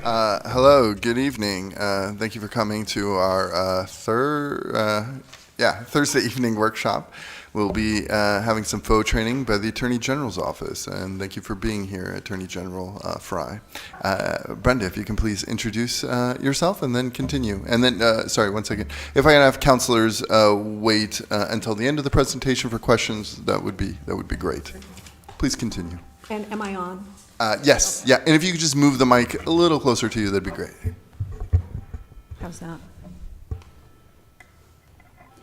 Hello, good evening. Thank you for coming to our Thursday evening workshop. We'll be having some faux training by the Attorney General's office, and thank you for being here, Attorney General Frey. Brenda, if you can please introduce yourself and then continue. And then, sorry, one second. If I can have counselors wait until the end of the presentation for questions, that would be great. Please continue. And am I on? Yes, yeah, and if you could just move the mic a little closer to you, that'd be great. How's that?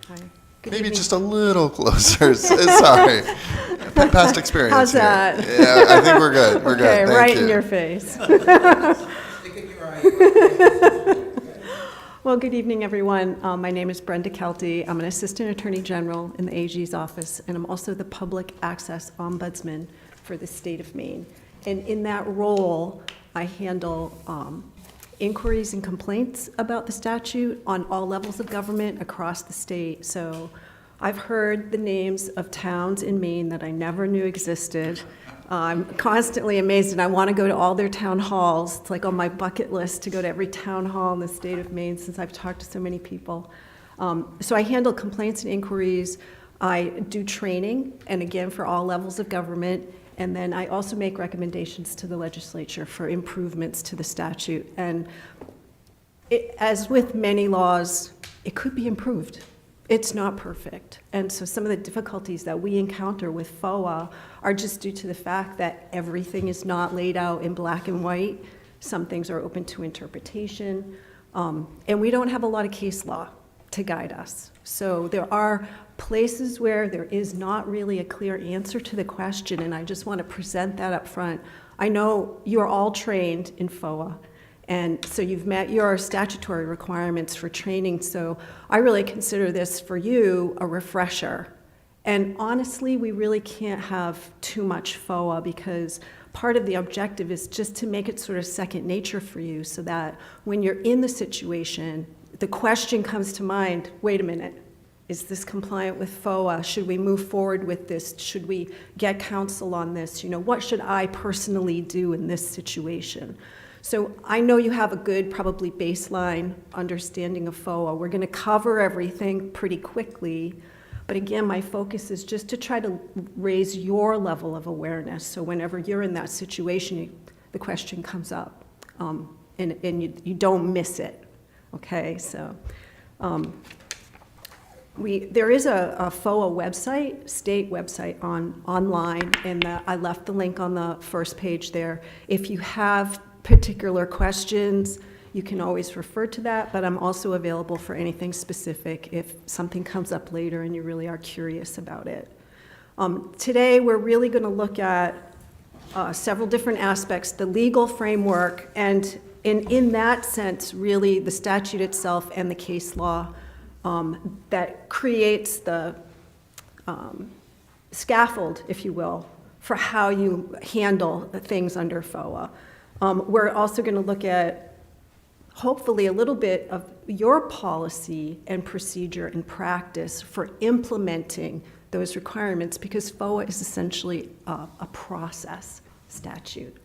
Hi. Good Maybe evening. just a little closer. Sorry. Past experience. How's here. that? Yeah, I think we're good. We're Okay, good. Thank right you. in your face. Well, good evening, everyone. My name is Brenda Kelty. I'm an Assistant Attorney General in the AG's office, and I'm also the Public Access Ombudsman for the state of Maine. And in that role, I handle inquiries and complaints about the statute on all levels of government across the state. So I've heard the names of towns in Maine that I never knew existed. I'm constantly amazed, and I want to go to all their town halls. It's like on my bucket list to go to every town hall in the state of Maine since I've talked to so many people. So I handle complaints and inquiries. I do training, and again, for all levels of government. And then I also make recommendations to the legislature for improvements to the statute. And as with many laws, it could be improved. It's not perfect. And so some of the difficulties that we encounter with FOA are just due to the fact that everything is not laid out in black and white. Some things are open to interpretation. And we don't have a lot of case law to guide us. So there are places where there is not really a clear answer to the question, and I just want to present that up front. I know you're all trained in FOA, and so you've met your statutory requirements for training, so I really consider this for you a refresher. And honestly, we really can't have too much FOA because part of the objective is just to make it sort of second nature for you so that when you're in the situation, the question comes to mind, wait a minute, is this compliant with FOA? Should we move forward with this? Should we get counsel on this? You know, what should I personally do in this situation? So I know you have a good, probably baseline understanding of FOA. We're gonna cover everything pretty quickly, but again, my focus is just to try to raise your level of awareness. So whenever you're in that situation, the question comes up, and you don't miss it, okay? So. There is a FOA website, state website online, and I left the link on the first page there. If you have particular questions, you can always refer to that, but I'm also available for anything specific if something comes up later and you really are curious about it. Today, we're really going to look at several different aspects, the legal framework, and in that sense, really the statute itself and the case law that creates the scaffold, if you will, for how you handle things under FOA. We're also going to look at, hopefully, a little bit of your policy and procedure and practice for implementing those requirements, because FOA is essentially a process statute.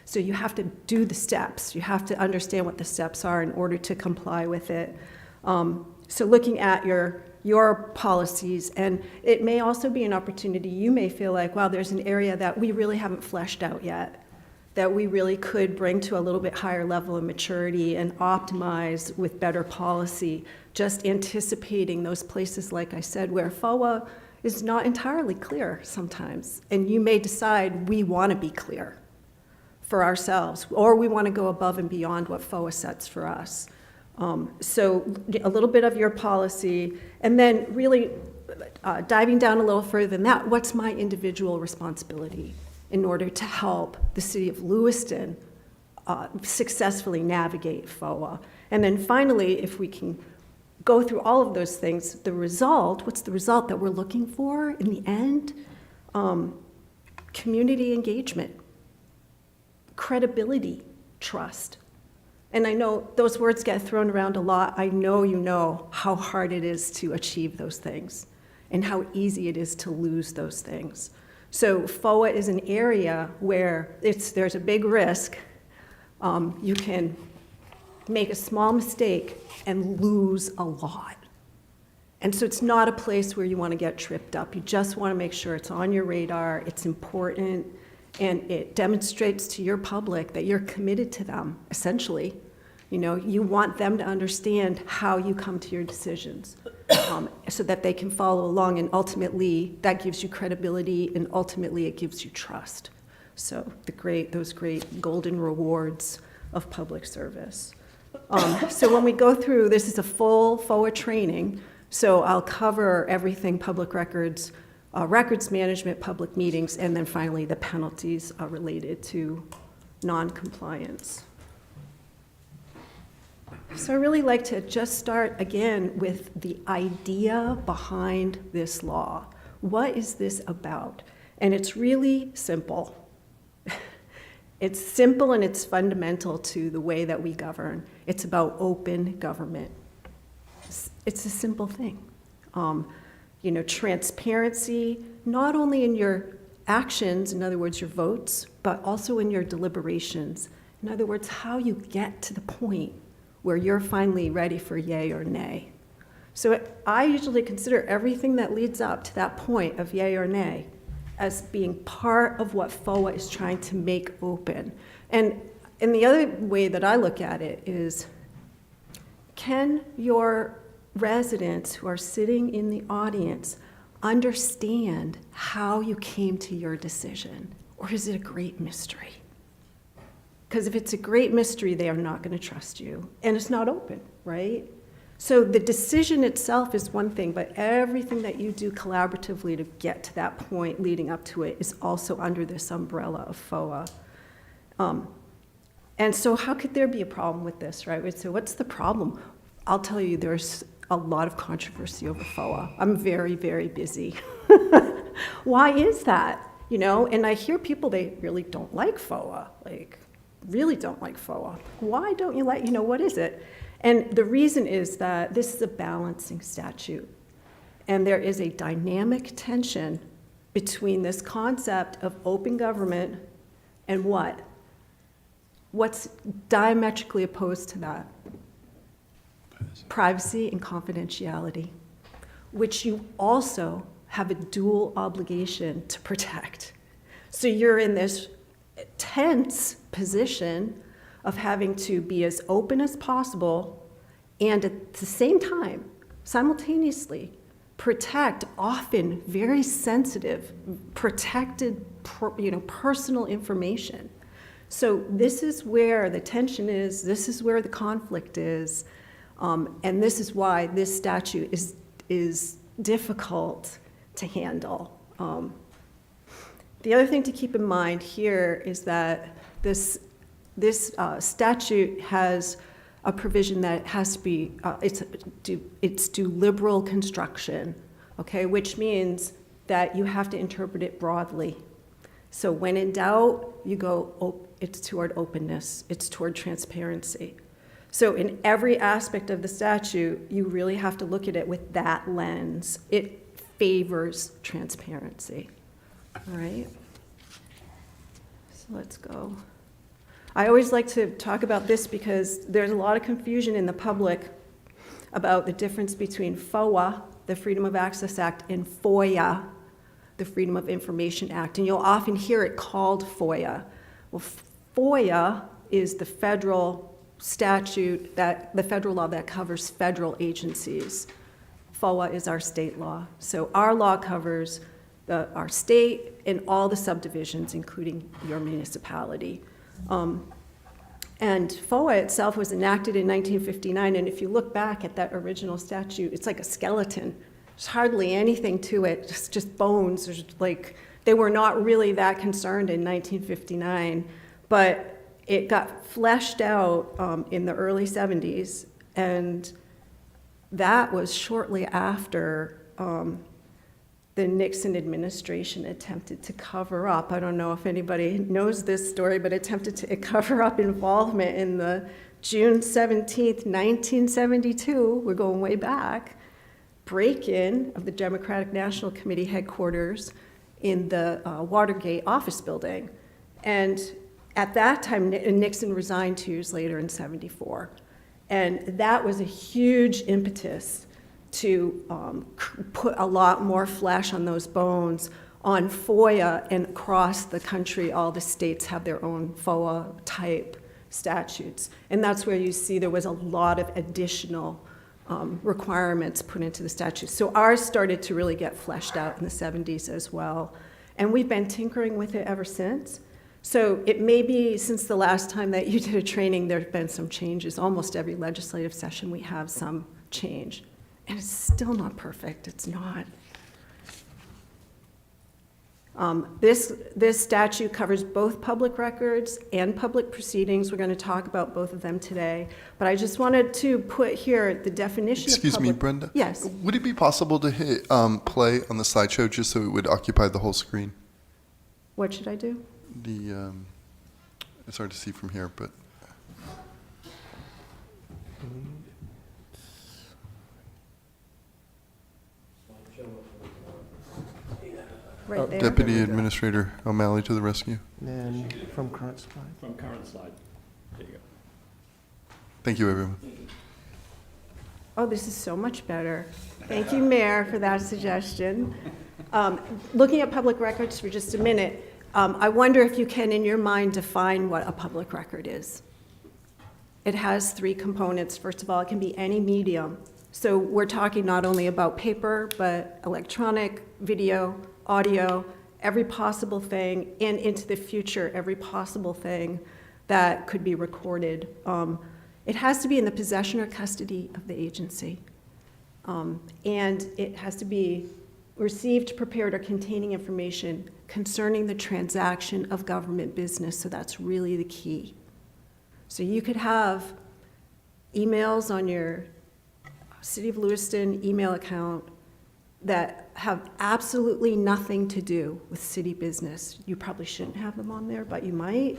So you have to do the steps. You have to understand what the steps are in order to comply with it. So looking at your policies, and it may also be an opportunity, you may feel like, wow, there's an area that we really haven't fleshed out yet, that we really could bring to a little bit higher level of maturity and optimize with better policy, just anticipating those places, like I said, where FOA is not entirely clear sometimes. And you may decide we want to be clear for ourselves, or we want to go above and beyond what FOA sets for us. So a little bit of your policy, and then really diving down a little further than that, what's my individual responsibility in order to help the city of Lewiston successfully navigate FOA? And then finally, if we can go through all of those things, the result, what's the result that we're looking for in the end? Community engagement, credibility, trust. And I know those words get thrown around a lot. I know you know how hard it is to achieve those things and how easy it is to lose those things. So FOA is an area where there's a big risk You can make a small mistake and lose a lot. And so it's not a place where you want to get tripped up. You just want to make sure it's on your radar, it's important, and it demonstrates to your public that you're committed to them, essentially. You know, you want them to understand how you come to your decisions, so that they can follow along, and ultimately that gives you credibility, and ultimately it gives you trust. So those great golden rewards of public service. So when we go through, this is a full FOA training, so I'll cover everything public records, records management, public meetings, and then finally the penalties related to non-compliance. So I really like to just start again with the idea behind this law. What is this about? And it's really simple. It's simple and it's fundamental to the way that we govern. It's about open government. It's a simple thing. Transparency, not only in your actions, in other words, your votes, but also in your deliberations. In other words, how you get to the point where you're finally ready for yay or nay. So I usually consider everything that leads up to that point of yay or nay as being part of what FOA is trying to make open. And the other way that I look at it is, can your residents who are sitting in the audience understand how you came to your decision? Or is it a great mystery? Because if it's a great mystery, they are not going to trust you. And it's not open, right? So the decision itself is one thing, but everything that you do collaboratively to get to that point leading up to it is also under this umbrella of FOA. And so how could there be a problem with this, right? So what's the problem? I'll tell you, there's a lot of controversy over FOA. I'm very, very busy. Why is that? And I hear people, they really don't like FOA, really don't like FOA. Why don't you like, what is it? And the reason is that this is a balancing statute. And there is a dynamic tension between this concept of open government and what? What's diametrically opposed to that? Privacy and confidentiality, which you also have a dual obligation to protect. So you're in this tense position of having to be as open as possible and at the same time, simultaneously, protect often very sensitive, protected, personal information. So this is where the tension is, this is where the conflict is, and this is why this statute is difficult to handle. The other thing to keep in mind here is that this statute has a provision that has to be, it's due liberal construction, okay, which means that you have to interpret it broadly. So when in doubt, you go, it's toward openness, it's toward transparency. So in every aspect of the statute, you really have to look at it with that lens. It favors transparency, all right? So let's go. I always like to talk about this because there's a lot of confusion in the public about the difference between FOA, the Freedom of Access Act, and FOIA, the Freedom of Information Act. And you'll often hear it called FOIA. Well, FOIA is the federal statute, the federal law that covers federal agencies. FOA is our state law. So our law covers our state and all the subdivisions, including your municipality. And FOA itself was enacted in 1959, and if you look back at that original statute, it's like a skeleton. There's hardly anything to it, just bones. They were not really that concerned in 1959, but it got fleshed out in the early 70s, and that was shortly after the Nixon administration attempted to cover up. I don't know if anybody knows this story, but attempted to cover up involvement in the June 17th, 1972, we're going way back, break-in of the Democratic National Committee headquarters in the Watergate office building. And At that time, Nixon resigned 2 years later in '74. And that was a huge impetus to put a lot more flesh on those bones on FOIA, and across the country, all the states have their own FOIA-type statutes. And that's where you see there was a lot of additional requirements put into the statutes. So ours started to really get fleshed out in the '70s as well. And we've been tinkering with it ever since. So it may be since the last time that you did a training, there have been some changes. Almost every legislative session, we have some change. And it's still not perfect. It's not. This statute covers both public records and public proceedings. We're going to talk about both of them today. But I just wanted to put here the definition of public... Excuse me, Brenda? Yes. Would it be possible to hit play on the slideshow just so it would occupy the whole screen? What should I do? It's hard to see from here, but... Right there. Deputy Administrator O'Malley to the rescue. And from current slide. From current slide. There you go. Thank you, everyone. Oh, this is so much better. Thank you, Mayor, for that suggestion. Looking at public records for just a minute, I wonder if you can, in your mind, define what a public record is. It has 3 components. First of all, it can be any medium. So we're talking not only about paper, but electronic, video, audio, every possible thing, and into the future, every possible thing that could be recorded. It has to be in the possession or custody of the agency. And it has to be received, prepared, or containing information concerning the transaction of government business. So that's really the key. So you could have emails on your City of Lewiston email account that have absolutely nothing to do with city business. You probably shouldn't have them on there, but you might.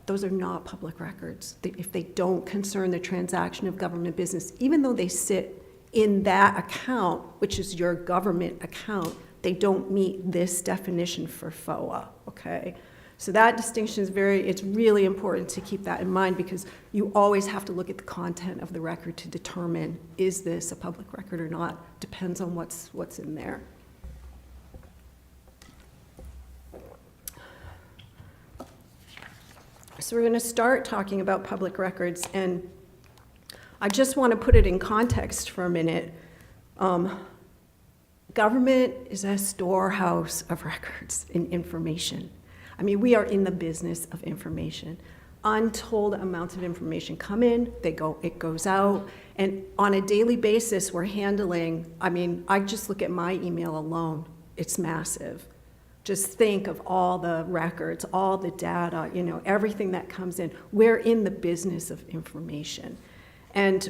Those are not public records if they don't concern the transaction of government business. Even though they sit in that account, which is your government account, they don't meet this definition for FOA, okay? So that distinction is it's really important to keep that in mind, because you always have to look at the content of the record to determine, is this a public record or not? Depends on what's in there. So we're going to start talking about public records, and I just want to put it in context for a minute. Government is a storehouse of records and information. I mean, we are in the business of information. Untold amounts of information come in, it goes out, and on a daily basis, we're handling, I mean, I just look at my email alone, it's massive. Just think of all the records, all the data, everything that comes in. We're in the business of information. And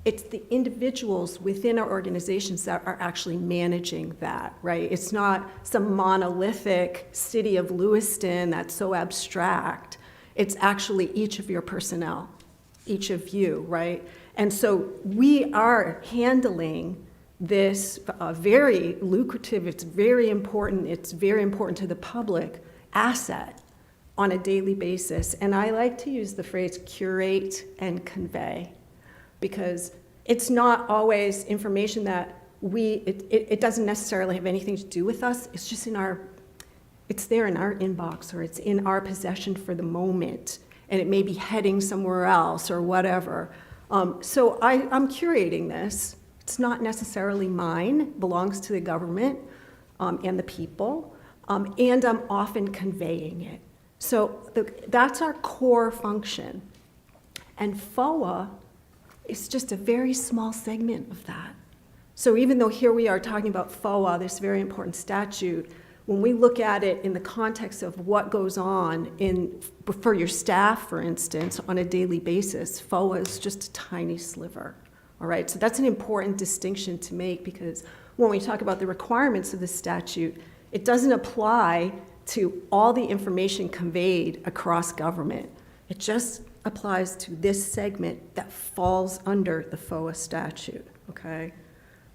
it's the individuals within our organizations that are actually managing that, right? It's not some monolithic City of Lewiston that's so abstract. It's actually each of your personnel, each of you, right? And so we are handling this very lucrative, it's very important to the public asset on a daily basis. And I like to use the phrase curate and convey, because it's not always information that it doesn't necessarily have anything to do with us. It's just it's there in our inbox, or it's in our possession for the moment, and it may be heading somewhere else or whatever. So I'm curating this. It's not necessarily mine, it belongs to the government and the people, and I'm often conveying it. So that's our core function. And FOA is just a very small segment of that. So even though here we are talking about FOA, this very important statute, when we look at it in the context of what goes on for your staff, for instance, on a daily basis, FOA is just a tiny sliver. All right, so that's an important distinction to make, because when we talk about the requirements of the statute, it doesn't apply to all the information conveyed across government. It just applies to this segment that falls under the FOA statute, okay?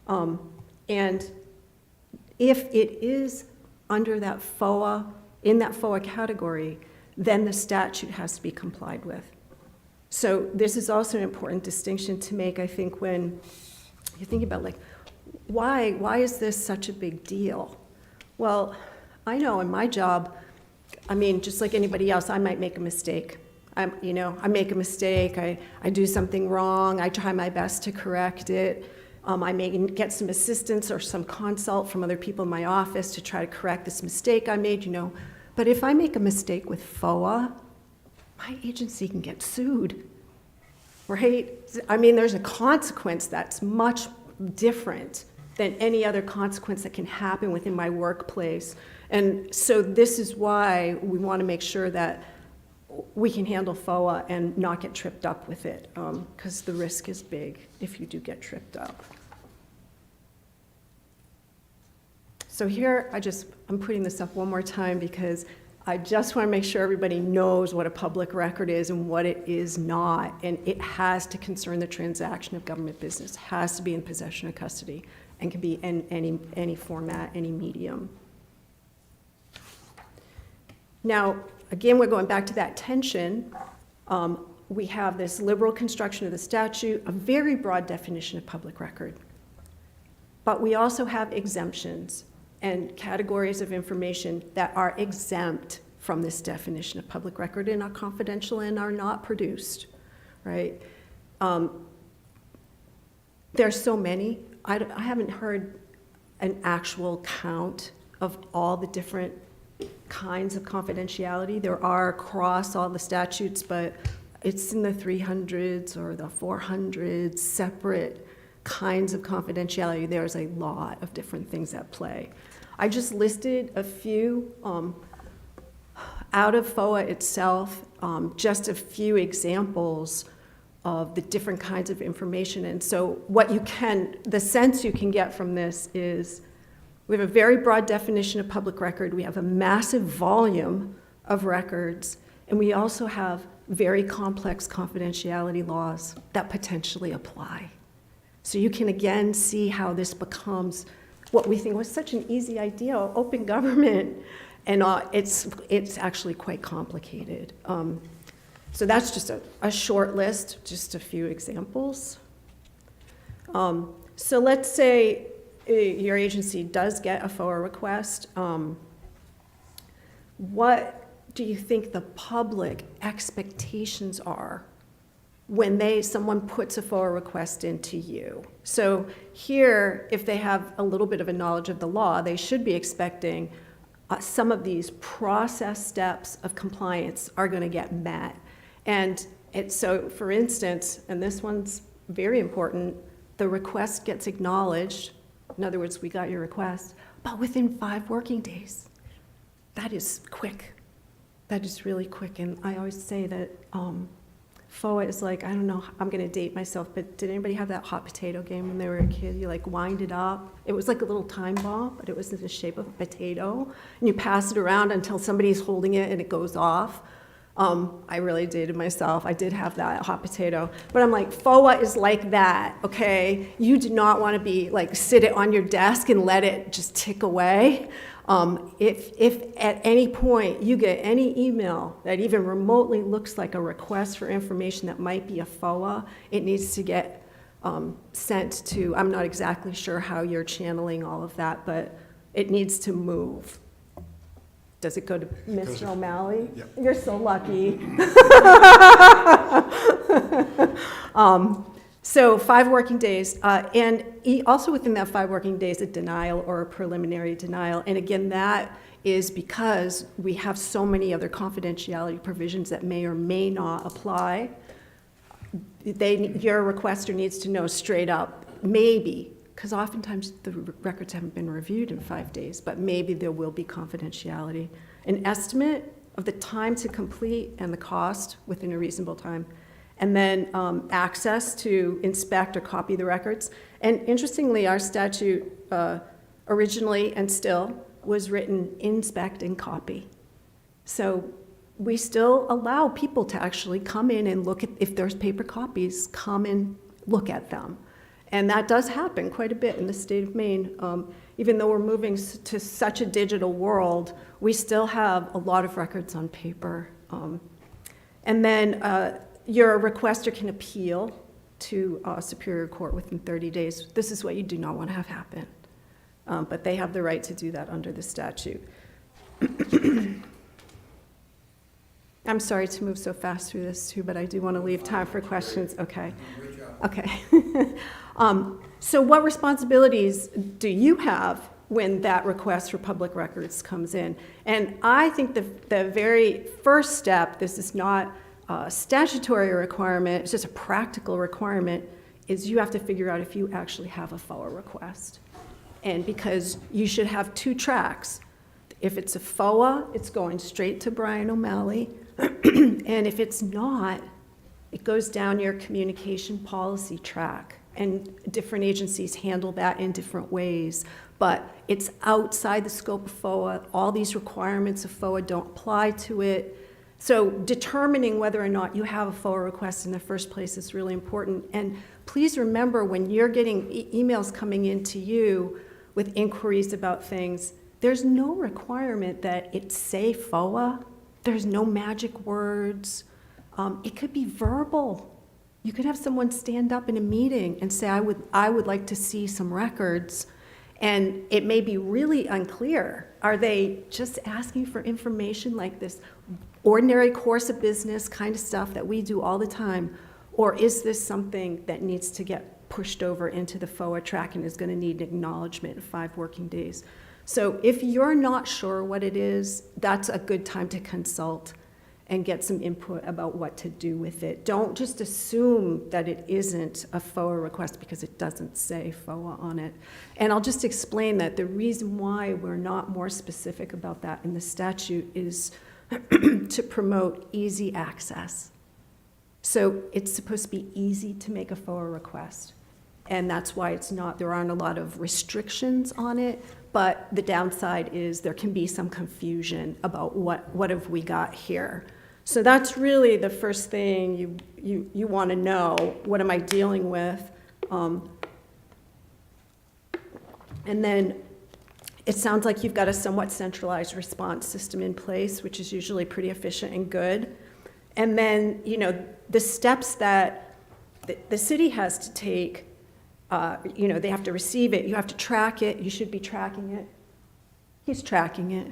And if it is under that FOA, in that FOA category, then the statute has to be complied with. So this is also an important distinction to make, I think, when you think about, like, why is this such a big deal? Well, I know in my job, I mean, just like anybody else, I might make a mistake. I make a mistake, I do something wrong, I try my best to correct it. I may get some assistance or some consult from other people in my office to try to correct this mistake I made, But if I make a mistake with FOA, my agency can get sued, right? I mean, there's a consequence that's much different than any other consequence that can happen within my workplace. And so this is why we want to make sure that we can handle FOA and not get tripped up with it, because the risk is big if you do get tripped up. So here, I'm putting this up one more time because I just want to make sure everybody knows what a public record is and what it is not. And it has to concern the transaction of government business, has to be in possession or custody, and can be in any format, any medium. Now, again, we're going back to that tension. We have this liberal construction of the statute, a very broad definition of public record. But we also have exemptions and categories of information that are exempt from this definition of public record and are confidential and are not produced, right? There's so many. I haven't heard an actual count of all the different kinds of confidentiality. There are across all the statutes, but it's in the 300s or the 400s, separate kinds of confidentiality. There's a lot of different things at play. I just listed a few out of FOA itself, just a few examples of the different kinds of information. And so the sense you can get from this is we have a very broad definition of public record. We have a massive volume of records, and we also have very complex confidentiality laws that potentially apply. So you can again see how this becomes what we think was such an easy idea, open government, and it's actually quite complicated. So that's just a short list, just a few examples. So let's say your agency does get a FOA request. What do you think the public expectations are when someone puts a FOA request into you? So here, if they have a little bit of a knowledge of the law, they should be expecting some of these process steps of compliance are going to get met. And so, for instance, and this one's very important, the request gets acknowledged. In other words, we got your request, but within 5 working days. That is quick. That is really quick. And I always say that FOA is like, I don't know, I'm going to date myself, but did anybody have that hot potato game when they were a kid? You like wind it up. It was like a little time bomb, but it was in the shape of a potato. And you pass it around until somebody's holding it and it goes off. I really dated myself. I did have that hot potato. But I'm like, FOA is like that, okay? You do not want to be like, sit it on your desk and let it just tick away. If at any point you get any email that even remotely looks like a request for information that might be a FOA, it needs to get sent to, I'm not exactly sure how you're channeling all of that, but it needs to move. Does it go to Mr. O'Malley? Yeah. You're so lucky. So 5 working days, and also within that 5 working days, a denial or a preliminary denial. And again, that is because we have so many other confidentiality provisions that may or may not apply. Your requester needs to know straight up, maybe, because oftentimes the records haven't been reviewed in 5 days, but maybe there will be confidentiality. An estimate of the time to complete and the cost within a reasonable time. And then access to inspect or copy the records. And interestingly, our statute originally and still was written inspect and copy. So we still allow people to actually come in and look at, if there's paper copies, come and look at them. And that does happen quite a bit in the state of Maine. Even though we're moving to such a digital world, we still have a lot of records on paper. And then your requester can appeal to Superior Court within 30 days. This is what you do not want to have happen. But they have the right to do that under the statute. I'm sorry to move so fast through this too, but I do want to leave time for questions. Okay. Okay. So what responsibilities do you have when that request for public records comes in? And I think the very first step, this is not a statutory requirement, it's just a practical requirement, is you have to figure out if you actually have a FOA request. And because you should have two tracks. If it's a FOA, it's going straight to Brian O'Malley. And if it's not, it goes down your communication policy track. And different agencies handle that in different ways. But it's outside the scope of FOA. All these requirements of FOA don't apply to it. So determining whether or not you have a FOA request in the first place is really important. And please remember, when you're getting emails coming into you with inquiries about things, there's no requirement that it say FOA. There's no magic words. It could be verbal. You could have someone stand up in a meeting and say, I would like to see some records. And it may be really unclear. Are they just asking for information like this ordinary course of business kind of stuff that we do all the time? Or is this something that needs to get pushed over into the FOA track and is going to need acknowledgement in 5 working days? So if you're not sure what it is, that's a good time to consult and get some input about what to do with it. Don't just assume that it isn't a FOA request because it doesn't say FOA on it. And I'll just explain that the reason why we're not more specific about that in the statute is to promote easy access. So it's supposed to be easy to make a FOA request. And that's why there aren't a lot of restrictions on it, but the downside is there can be some confusion about what have we got here. So that's really the first thing you want to know. What am I dealing with? And then it sounds like you've got a somewhat centralized response system in place, which is usually pretty efficient and good. And then, the steps that the city has to take, they have to receive it, you have to track it, you should be tracking it. He's tracking it.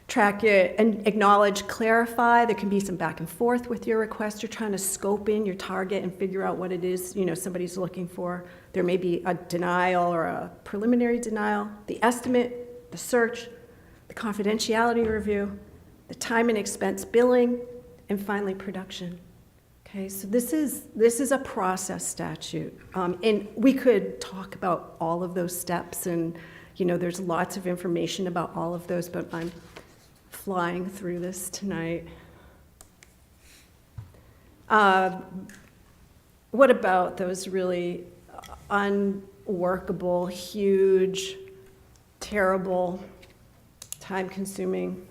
Track it and acknowledge, clarify. There can be some back and forth with your request. You're trying to scope in your target and figure out what it is, somebody's looking for. There may be a denial or a preliminary denial, the estimate, the search, the confidentiality review, the time and expense billing, and finally production. Okay, so this is a process statute. And we could talk about all of those steps, and there's lots of information about all of those, but I'm flying through this tonight. What about those really unworkable, huge, terrible, time-consuming,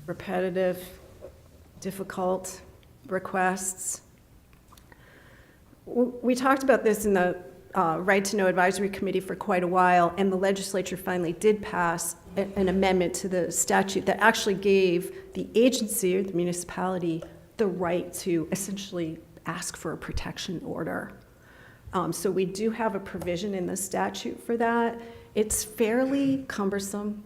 repetitive, difficult requests? We talked about this in the Right to Know Advisory Committee for quite a while, and the legislature finally did pass an amendment to the statute that actually gave the agency or the municipality the right to essentially ask for a protection order. So we do have a provision in the statute for that. It's fairly cumbersome.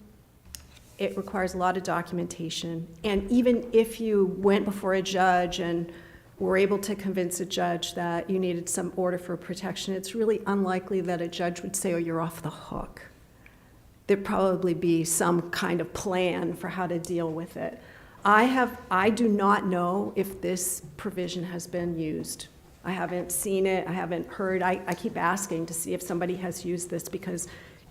It requires a lot of documentation. And even if you went before a judge and were able to convince a judge that you needed some order for protection, it's really unlikely that a judge would say, oh, you're off the hook. There'd probably be some kind of plan for how to deal with it. I do not know if this provision has been used. I haven't seen it, I haven't heard. I keep asking to see if somebody has used this, because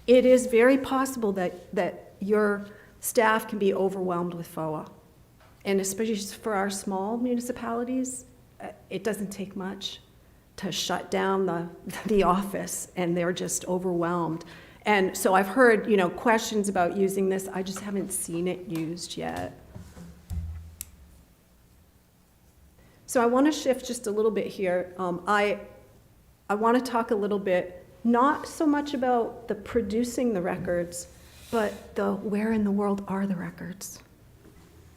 it is very possible that your staff can be overwhelmed with FOA. And especially for our small municipalities, it doesn't take much to shut down the office, and they're just overwhelmed. And so I've heard, questions about using this. I just haven't seen it used yet. So I want to shift just a little bit here. I want to talk a little bit, not so much about the producing the records, but the where in the world are the records?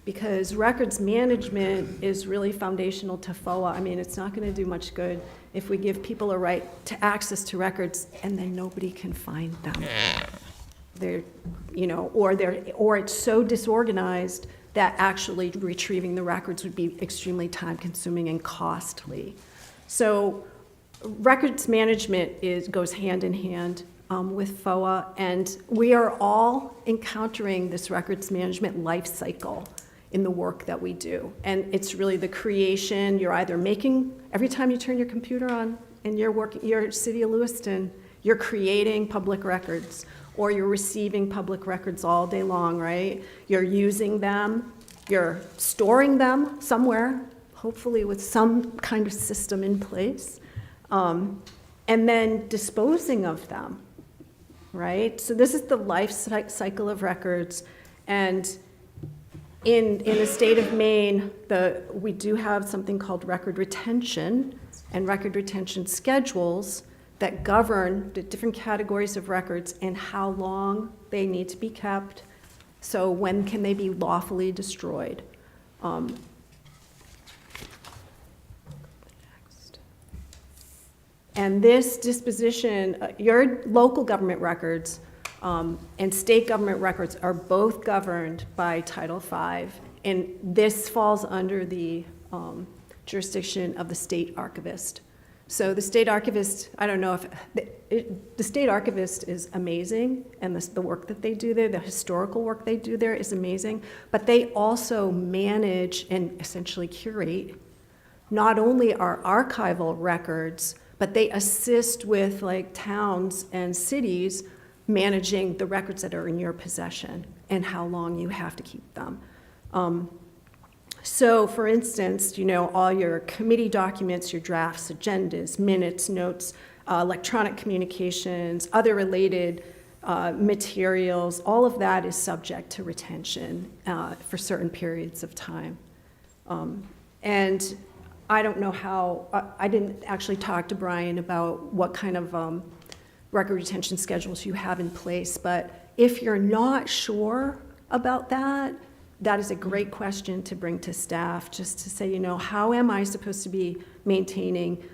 because records management is really foundational to FOA. I mean, it's not going to do much good if we give people a right to access to records and then nobody can find them. They're, or it's so disorganized that actually retrieving the records would be extremely time-consuming and costly. So records management goes hand in hand with FOA, and we are all encountering this records management life cycle in the work that we do. And it's really the creation, you're either making, every time you turn your computer on in your city of Lewiston, you're creating public records, or you're receiving public records all day long, right? You're using them, you're storing them somewhere, hopefully with some kind of system in place, and then disposing of them, right? So this is the life cycle of records, and in the state of Maine, we do have something called record retention and record retention schedules that govern the different categories of records and how long they need to be kept. So when can they be lawfully destroyed? Next. And this disposition, your local government records and state government records are both governed by Title V, and this falls under the jurisdiction of the state archivist. So the state archivist, I don't know if, the state archivist is amazing, and the work that they do there, the historical work they do there is amazing, but they also manage and essentially curate not only our archival records, but they assist with like towns and cities managing the records that are in your possession and how long you have to keep them. So for instance, all your committee documents, your drafts, agendas, minutes, notes, electronic communications, other related materials, all of that is subject to retention for certain periods of time. And I don't know how, I didn't actually talk to Brian about what kind of record retention schedules you have in place, but if you're not sure about that, that is a great question to bring to staff, just to say, how am I supposed to be maintaining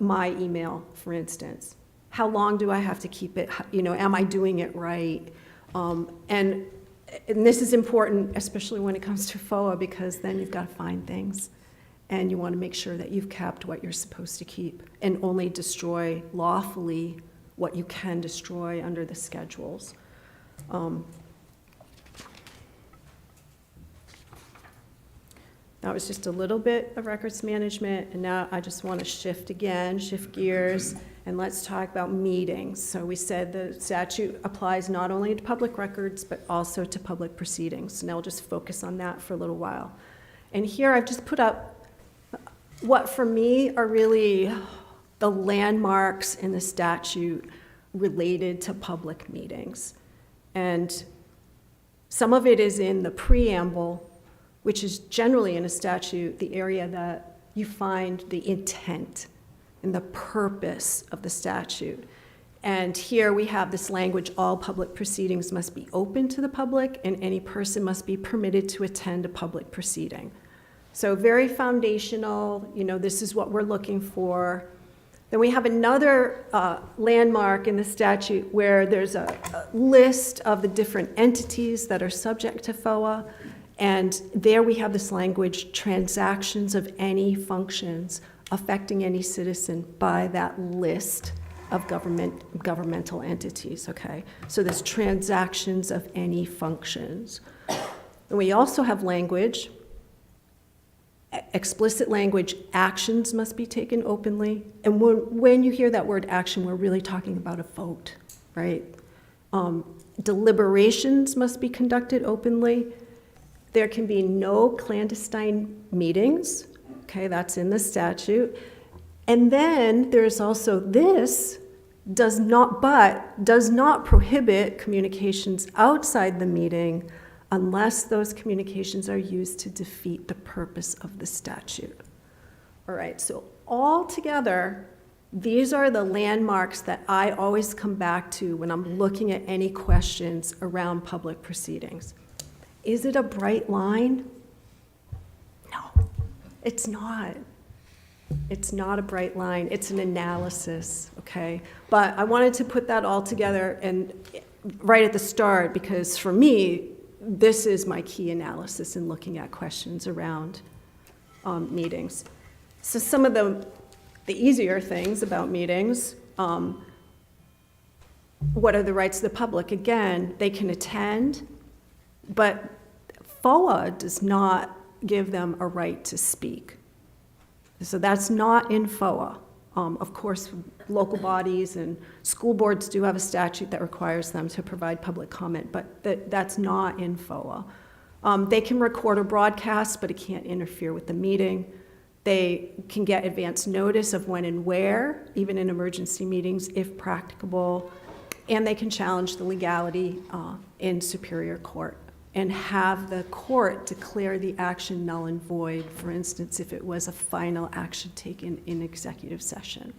my email, for instance? How long do I have to keep it? Am I doing it right? And this is important, especially when it comes to FOA, because then you've got to find things, and you want to make sure that you've kept what you're supposed to keep, and only destroy lawfully what you can destroy under the schedules. That was just a little bit of records management, and now I just want to shift gears, and let's talk about meetings. So we said the statute applies not only to public records, but also to public proceedings. So now we'll just focus on that for a little while. And here I've just put up what for me are really the landmarks in the statute related to public meetings. And some of it is in the preamble, which is generally in a statute the area that you find the intent and the purpose of the statute. And here we have this language, all public proceedings must be open to the public, and any person must be permitted to attend a public proceeding. So very foundational, this is what we're looking for. Then we have another landmark in the statute where there's a list of the different entities that are subject to FOA. And there we have this language, transactions of any functions affecting any citizen by that list of governmental entities, okay? So there's transactions of any functions. And we also have language, explicit language, actions must be taken openly. And when you hear that word action, we're really talking about a vote, right? Deliberations must be conducted openly. There can be no clandestine meetings, okay, that's in the statute. And then there's also this, does not prohibit communications outside the meeting unless those communications are used to defeat the purpose of the statute. All right, so all together, these are the landmarks that I always come back to when I'm looking at any questions around public proceedings. Is it a bright line? It's not. It's not a bright line. It's an analysis, okay? But I wanted to put that all together and right at the start, because for me, this is my key analysis in looking at questions around meetings. So some of the easier things about meetings, what are the rights of the public? Again, they can attend, but FOA does not give them a right to speak. So that's not in FOA. Of course, local bodies and school boards do have a statute that requires them to provide public comment, but that's not in FOA. They can record or broadcast, but it can't interfere with the meeting. They can get advance notice of when and where, even in emergency meetings, if practicable, and they can challenge the legality in Superior Court and have the court declare the action null and void, for instance, if it was a final action taken in executive session.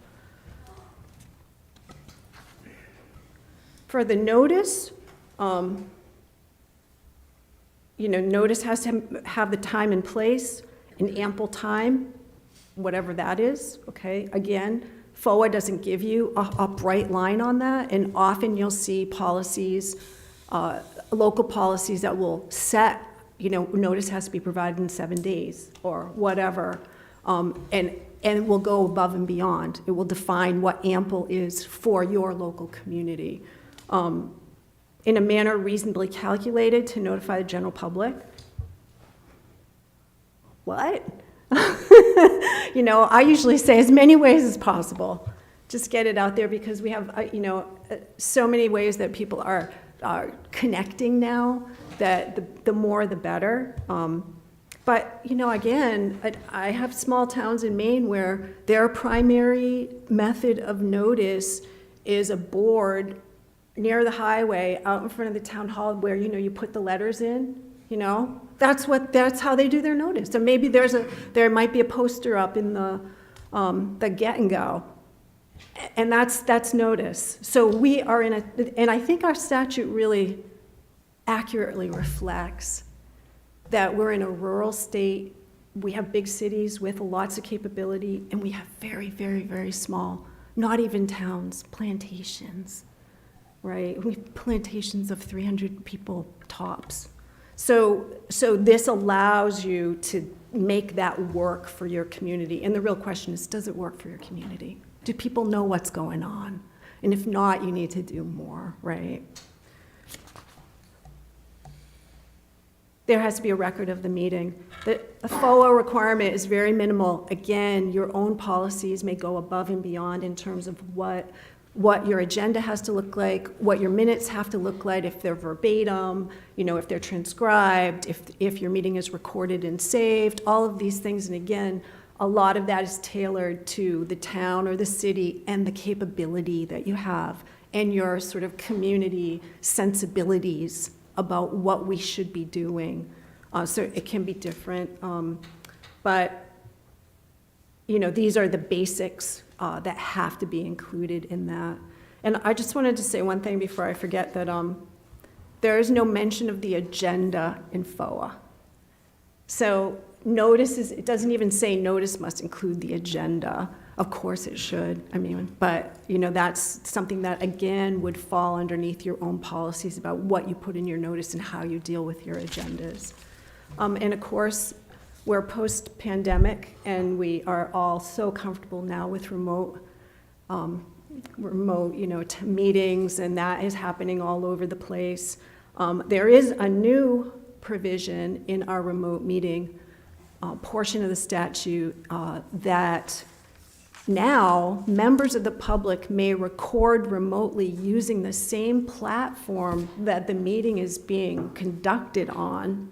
For the notice, notice has to have the time and place, and ample time, whatever that is, okay? Again, FOA doesn't give you a bright line on that, and often you'll see policies, local policies that will set, notice has to be provided in 7 days or whatever, and it will go above and beyond. It will define what ample is for your local community. In a manner reasonably calculated to notify the general public. What? I usually say as many ways as possible. Just get it out there, because we have, so many ways that people are connecting now, that the more the better. But, again, I have small towns in Maine where their primary method of notice is a board near the highway out in front of the town hall where, you put the letters in, that's how they do their notice. And maybe there might be a poster up in the get and go. And that's notice. So we are and I think our statute really accurately reflects that we're in a rural state. We have big cities with lots of capability, and we have very, very, very small, not even towns, plantations, right? We have plantations of 300 people tops. So this allows you to make that work for your community. And the real question is, does it work for your community? Do people know what's going on? And if not, you need to do more, right? There has to be a record of the meeting. The FOA requirement is very minimal. Again, your own policies may go above and beyond in terms of what your agenda has to look like, what your minutes have to look like, if they're verbatim, if they're transcribed, if your meeting is recorded and saved, all of these things. And again, a lot of that is tailored to the town or the city and the capability that you have and your sort of community sensibilities about what we should be doing. So it can be different, but these are the basics that have to be included in that. And I just wanted to say one thing before I forget, that there is no mention of the agenda in FOA. So it doesn't even say notice must include the agenda. Of course it should, but that's something that again would fall underneath your own policies about what you put in your notice and how you deal with your agendas. And of course, we're post-pandemic, and we are all so comfortable now with remote meetings, and that is happening all over the place. There is a new provision in our remote meeting portion of the statute that now members of the public may record remotely using the same platform that the meeting is being conducted on,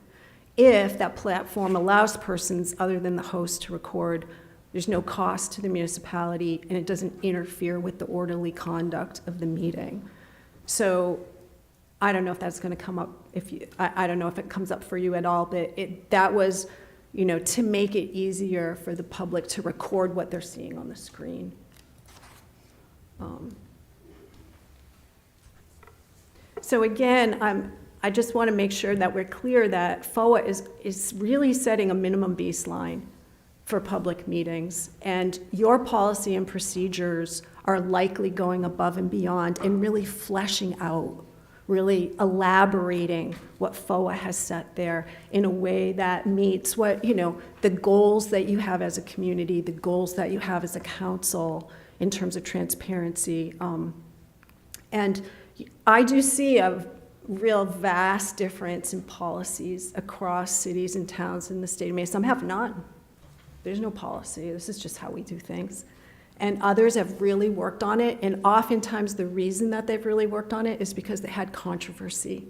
if that platform allows persons other than the host to record. There's no cost to the municipality, and it doesn't interfere with the orderly conduct of the meeting. So I don't know if that's going to come up, I don't know if it comes up for you at all, but that was, to make it easier for the public to record what they're seeing on the screen. So again, I just want to make sure that we're clear that FOA is really setting a minimum baseline for public meetings, and your policy and procedures are likely going above and beyond and really fleshing out, really elaborating what FOA has set there in a way that meets what, the goals that you have as a community, the goals that you have as a council in terms of transparency. And I do see a real vast difference in policies across cities and towns in the state of Maine. Some have none. There's no policy. This is just how we do things. And others have really worked on it, and oftentimes the reason that they've really worked on it is because they had controversy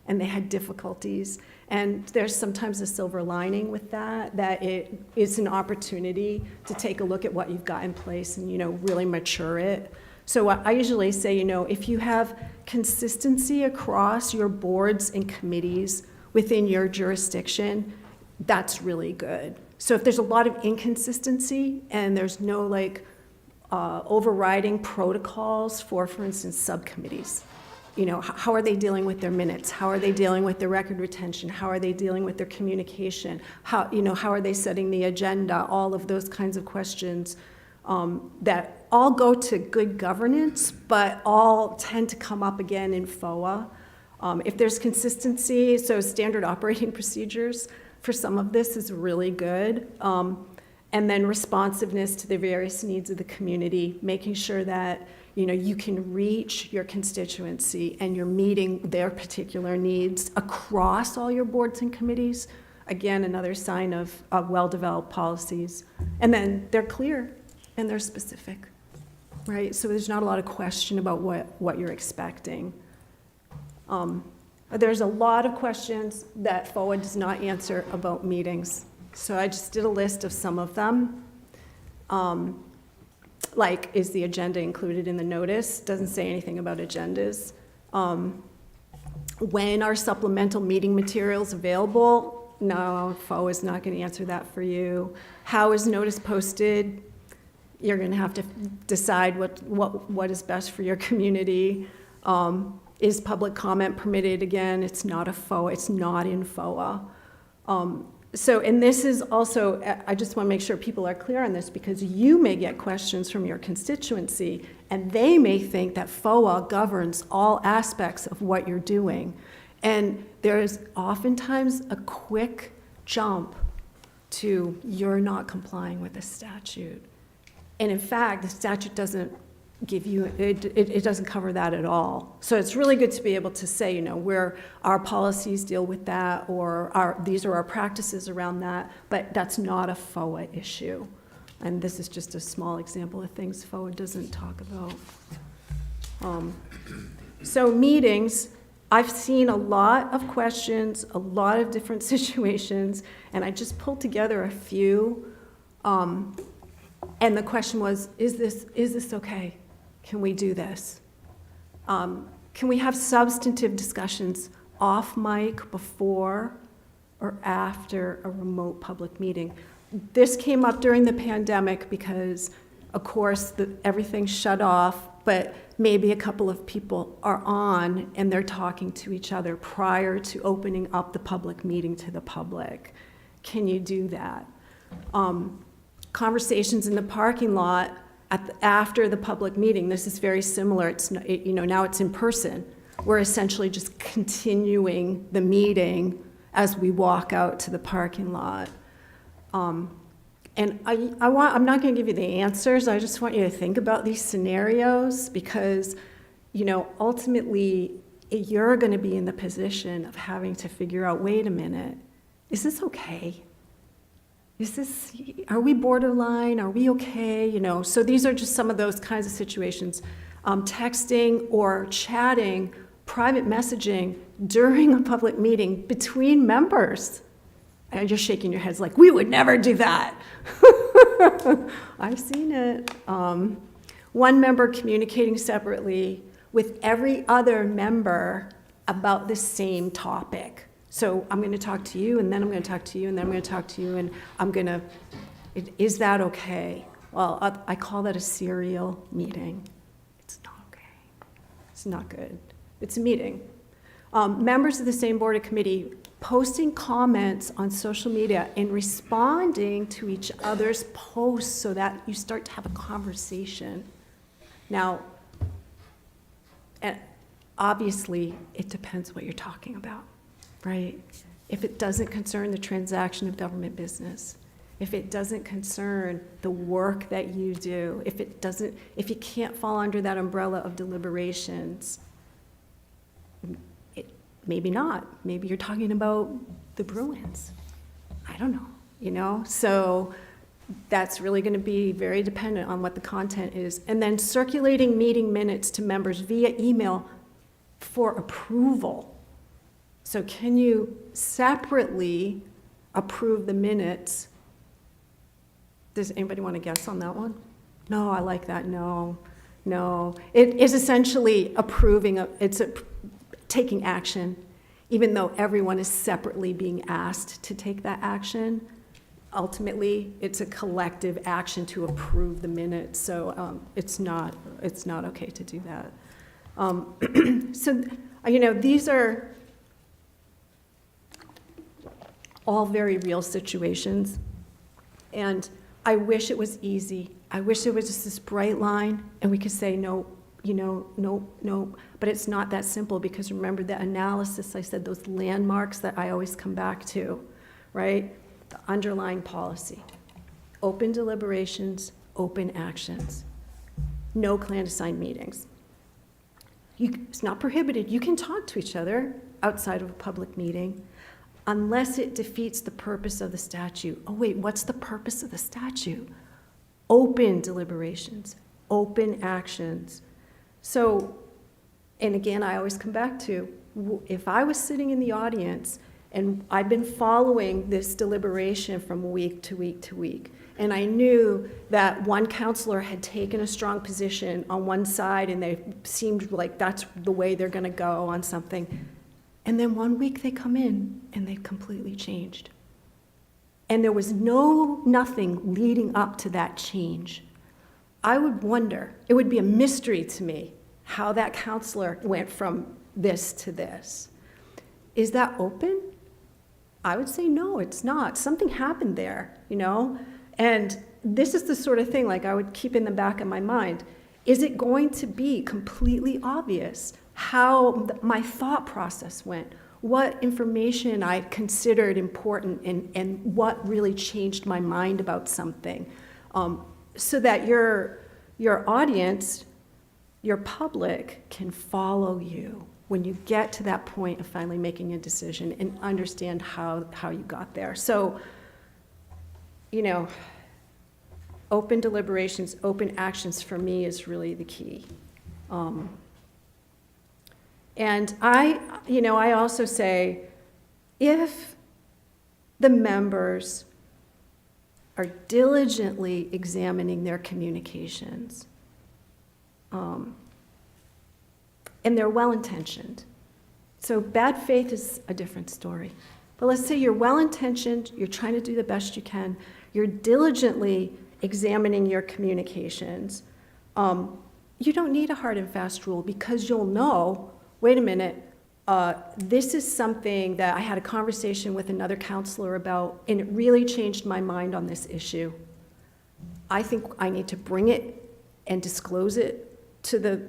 and they had difficulties. And there's sometimes a silver lining with that, that it is an opportunity to take a look at what you've got in place and, really mature it. So I usually say, if you have consistency across your boards and committees within your jurisdiction, that's really good. So if there's a lot of inconsistency and there's no overriding protocols for instance, subcommittees, how are they dealing with their minutes? How are they dealing with their record retention? How are they dealing with their communication? How are they setting the agenda? All of those kinds of questions that all go to good governance, but all tend to come up again in FOA. If there's consistency, so standard operating procedures for some of this is really good. And then responsiveness to the various needs of the community, making sure that you can reach your constituency and you're meeting their particular needs across all your boards and committees. Again, another sign of well-developed policies. And then they're clear and they're specific, right? So there's not a lot of question about what you're expecting. There's a lot of questions that FOA does not answer about meetings. So I just did a list of some of them. Like, is the agenda included in the notice? Doesn't say anything about agendas. When are supplemental meeting materials available? No, FOA is not going to answer that for you. How is notice posted? You're going to have to decide what is best for your community. Is public comment permitted? Again, it's not a FOA. It's not in FOA. And this is also, I just want to make sure people are clear on this, because you may get questions from your constituency and they may think that FOA governs all aspects of what you're doing. And there's oftentimes a quick jump to you're not complying with the statute. And in fact, the statute doesn't give you, it doesn't cover that at all. So it's really good to be able to say, where our policies deal with that, or these are our practices around that, but that's not a FOA issue. And this is just a small example of things FOA doesn't talk about. So meetings, I've seen a lot of questions, a lot of different situations, and I just pulled together a few. And the question was, is this okay? Can we do this? Can we have substantive discussions off mic before or after a remote public meeting? This came up during the pandemic because, of course, everything shut off, but maybe a couple of people are on and they're talking to each other prior to opening up the public meeting to the public. Can you do that? Conversations in the parking lot after the public meeting, this is very similar. Now it's in person. We're essentially just continuing the meeting as we walk out to the parking lot. And I'm not going to give you the answers. I just want you to think about these scenarios because, ultimately, you're going to be in the position of having to figure out, wait a minute, is this okay? Are we borderline? Are we okay? So these are just some of those kinds of situations. Texting or chatting, private messaging during a public meeting between members. And you're shaking your heads like, we would never do that. I've seen it. One member communicating separately with every other member about the same topic. So I'm going to talk to you, and then I'm going to talk to you, and then I'm going to talk to you, and is that okay? Well, I call that a serial meeting. It's not okay. It's not good. It's a meeting. Members of the same board or committee posting comments on social media and responding to each other's posts so that you start to have a conversation. Now, and obviously, it depends what you're talking about, right? If it doesn't concern the transaction of government business, if it doesn't concern the work that you do, if you can't fall under that umbrella of deliberations, maybe not. Maybe you're talking about the Bruins. I don't know, So that's really going to be very dependent on what the content is. And then circulating meeting minutes to members via email for approval. So can you separately approve the minutes? Does anybody want to guess on that one? No, I like that. No. It is essentially taking action, even though everyone is separately being asked to take that action. Ultimately, it's a collective action to approve the minutes, so it's not okay to do that. So, these are all very real situations, and I wish it was easy. I wish it was just this bright line, and we could say no, no, but it's not that simple, because remember the analysis, I said those landmarks that I always come back to, right? The underlying policy, open deliberations, open actions, no clandestine meetings. It's not prohibited. You can talk to each other outside of a public meeting unless it defeats the purpose of the statute. Oh wait, what's the purpose of the statute? Open deliberations, open actions. So, and again, I always come back to, if I was sitting in the audience and I've been following this deliberation from week to week to week, and I knew that one counselor had taken a strong position on one side and they seemed like that's the way they're going to go on something, and then one week they come in and they've completely changed. And there was nothing leading up to that change. I would wonder, it would be a mystery to me how that counselor went from this to this. Is that open? I would say no, it's not. Something happened there, And this is the sort of thing like I would keep in the back of my mind. Is it going to be completely obvious how my thought process went? What information I considered important and what really changed my mind about something? So that your audience, your public can follow you when you get to that point of finally making a decision and understand how you got there. So, open deliberations, open actions for me is really the key. And I also say, if the members are diligently examining their communications, and they're well-intentioned. So bad faith is a different story. But let's say you're well-intentioned, you're trying to do the best you can, you're diligently examining your communications. You don't need a hard and fast rule, because you'll know, wait a minute, this is something that I had a conversation with another counselor about, and it really changed my mind on this issue. I think I need to bring it and disclose it to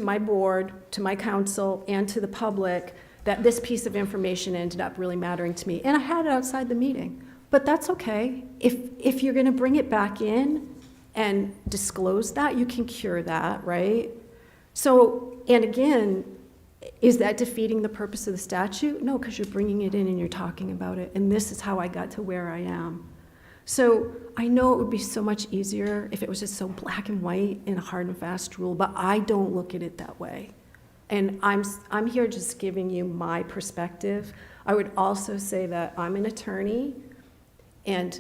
my board, to my council, and to the public, that this piece of information ended up really mattering to me. And I had it outside the meeting. But that's okay. If you're going to bring it back in and disclose that, you can cure that, right? So, and again, is that defeating the purpose of the statute? No, because you're bringing it in and you're talking about it. And this is how I got to where I am. So I know it would be so much easier if it was just so black and white and a hard and fast rule, but I don't look at it that way. And I'm here just giving you my perspective. I would also say that I'm an attorney, and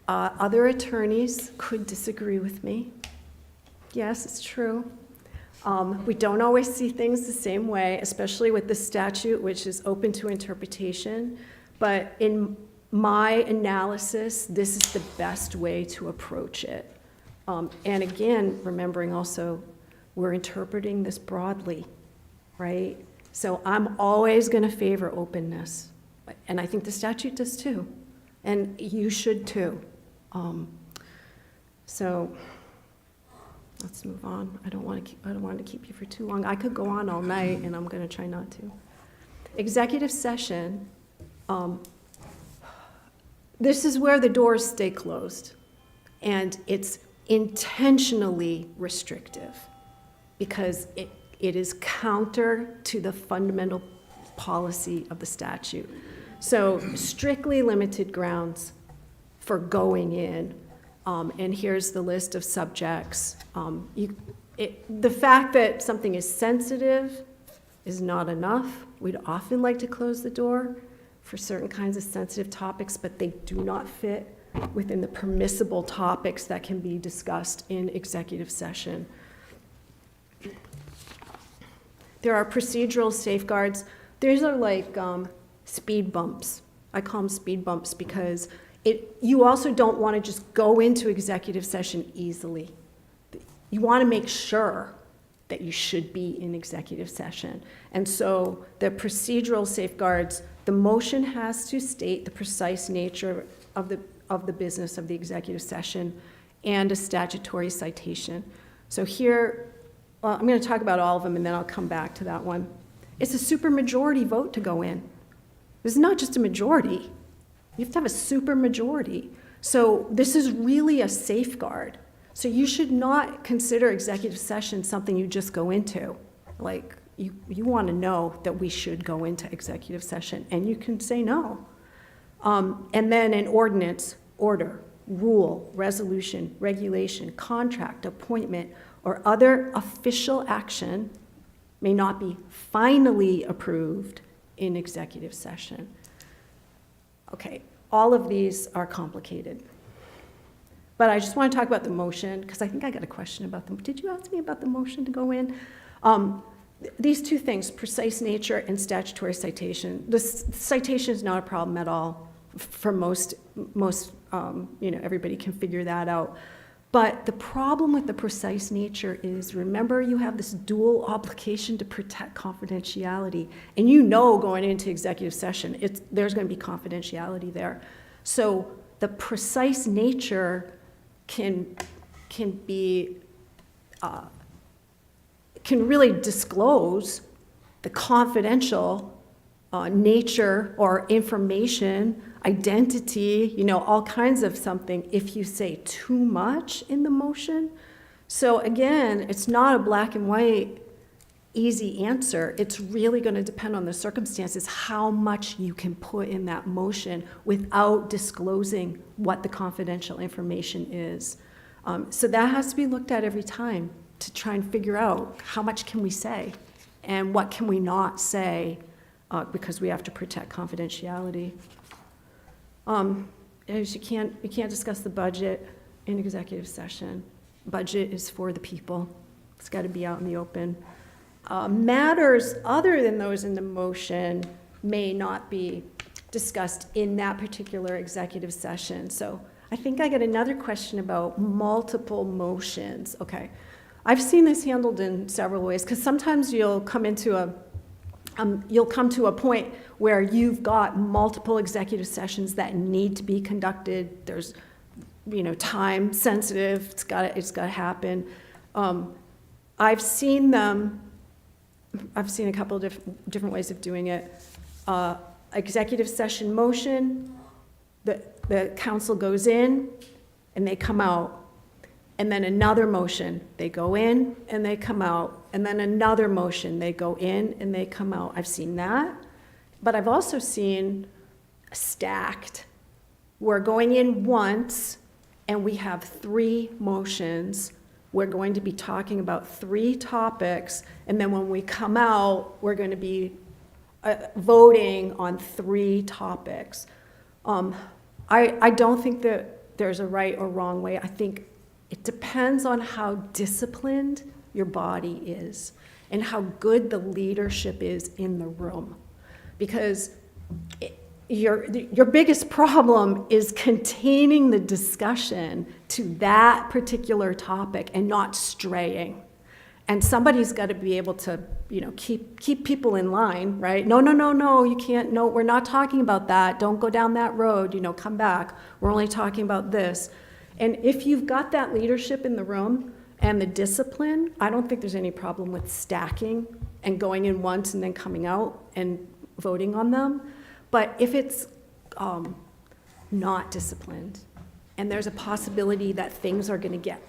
other attorneys could disagree with me. Yes, it's true. We don't always see things the same way, especially with the statute, which is open to interpretation. But in my analysis, this is the best way to approach it. And again, remembering also, we're interpreting this broadly, right? So I'm always going to favor openness. And I think the statute does too. And you should too. So let's move on. I don't want to keep you for too long. I could go on all night, and I'm going to try not to. Executive session. This is where the doors stay closed, and it's intentionally restrictive because it is counter to the fundamental policy of the statute. So strictly limited grounds for going in, and here's the list of subjects. The fact that something is sensitive is not enough. We'd often like to close the door for certain kinds of sensitive topics, but they do not fit within the permissible topics that can be discussed in executive session. There are procedural safeguards. These are like speed bumps. I call them speed bumps because you also don't want to just go into executive session easily. You want to make sure that you should be in executive session. And so the procedural safeguards, the motion has to state the precise nature of the business of the executive session and a statutory citation. So here, I'm going to talk about all of them and then I'll come back to that one. It's a supermajority vote to go in. This is not just a majority. You have to have a supermajority. So this is really a safeguard. So you should not consider executive session something you just go into. Like, you want to know that we should go into executive session, and you can say no. And then an ordinance, order, rule, resolution, regulation, contract, appointment, or other official action may not be finally approved in executive session. Okay, all of these are complicated. But I just want to talk about the motion, because I think I got a question about them. Did you ask me about the motion to go in? These two things, precise nature and statutory citation. The citation is not a problem at all for most, everybody can figure that out. But the problem with the precise nature is, remember, you have this dual obligation to protect confidentiality. And going into executive session, there's going to be confidentiality there. So the precise nature can really disclose the confidential nature or information, identity, all kinds of something if you say too much in the motion. So again, it's not a black and white easy answer. It's really going to depend on the circumstances, how much you can put in that motion without disclosing what the confidential information is. So that has to be looked at every time to try and figure out how much can we say and what can we not say because we have to protect confidentiality. You can't discuss the budget in executive session. Budget is for the people. It's got to be out in the open. Matters other than those in the motion may not be discussed in that particular executive session. So I think I got another question about multiple motions. Okay, I've seen this handled in several ways, because sometimes you'll come to a point where you've got multiple executive sessions that need to be conducted. There's, time sensitive. It's got to happen. I've seen a couple of different ways of doing it. Executive session motion, the council goes in and they come out. And then another motion, they go in and they come out. And then another motion, they go in and they come out. I've seen that. But I've also seen stacked. We're going in once and we have 3 motions. We're going to be talking about 3 topics, and then when we come out, we're going to be voting on 3 topics. I don't think that there's a right or wrong way. I think it depends on how disciplined your body is and how good the leadership is in the room. Because your biggest problem is containing the discussion to that particular topic and not straying. And somebody's got to be able to, keep people in line, right? No, you can't, no, we're not talking about that. Don't go down that road, come back. We're only talking about this. And if you've got that leadership in the room and the discipline, I don't think there's any problem with stacking and going in once and then coming out and voting on them. But if it's not disciplined, and there's a possibility that things are going to get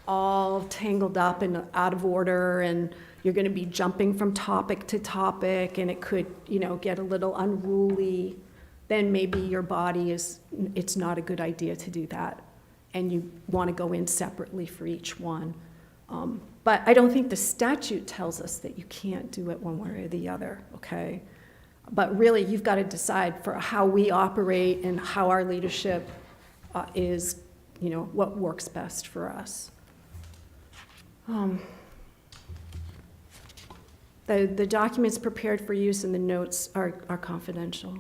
all tangled up and out of order, and you're going to be jumping from topic to topic, and it could, get a little unruly, then maybe your body it's not a good idea to do that, and you want to go in separately for each one. But I don't think the statute tells us that you can't do it one way or the other, okay? But really, you've got to decide for how we operate and how our leadership is, what works best for us. The documents prepared for use and the notes are confidential.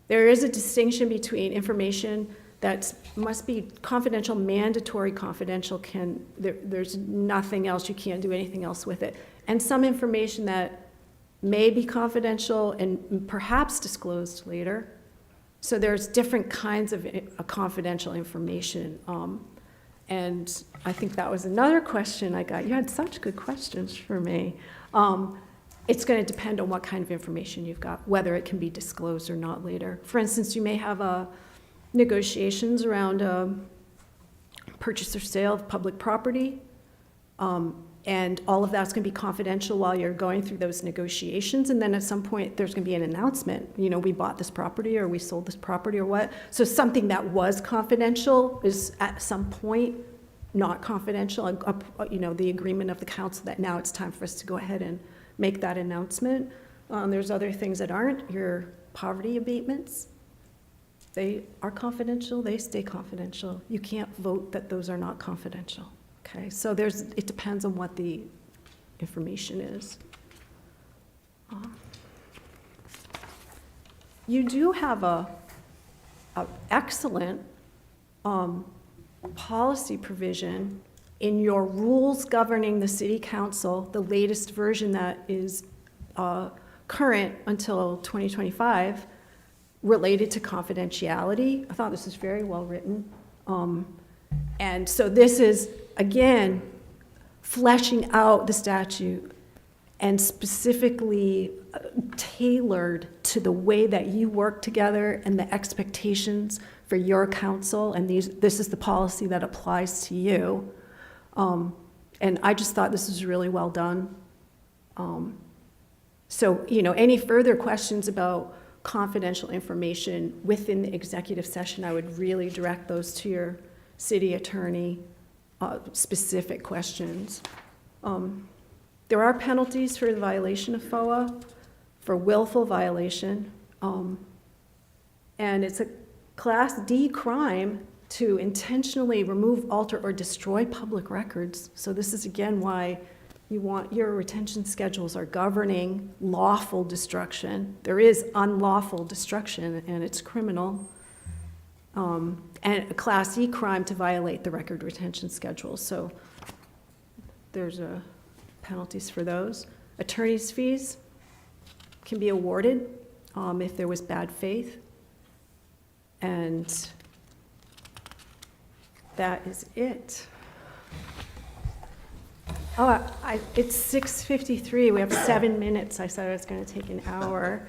There is a distinction between information that must be confidential, mandatory confidential, there's nothing else, you can't do anything else with it, and some information that may be confidential and perhaps disclosed later. So there's different kinds of confidential information. And I think that was another question I got. You had such good questions for me. It's going to depend on what kind of information you've got, whether it can be disclosed or not later. For instance, you may have negotiations around purchase or sale of public property, and all of that's going to be confidential while you're going through those negotiations, and then at some point there's going to be an announcement, we bought this property or we sold this property or what. So something that was confidential is at some point not confidential, the agreement of the council that now it's time for us to go ahead and make that announcement. There's other things that aren't. Your poverty abatements, they are confidential, they stay confidential. You can't vote that those are not confidential. Okay, so it depends on what the information is. You do have a excellent policy provision in your rules governing the city council, the latest version that is current until 2025, related to confidentiality. I thought this was very well written. And so this is, again, fleshing out the statute and specifically tailored to the way that you work together and the expectations for your council, and this is the policy that applies to you. And I just thought this was really well done. So, any further questions about confidential information within the executive session, I would really direct those to your city attorney, specific questions. There are penalties for the violation of FOA, for willful violation, and it's a Class D crime to intentionally remove, alter, or destroy public records. So this is, again, why you want your retention schedules are governing lawful destruction. There is unlawful destruction, and it's criminal. And a Class E crime to violate the record retention schedule. So there's penalties for those. Attorney's fees can be awarded if there was bad faith. And that is it. Oh, it's 6:53. We have 7 minutes. I said I was going to take an hour.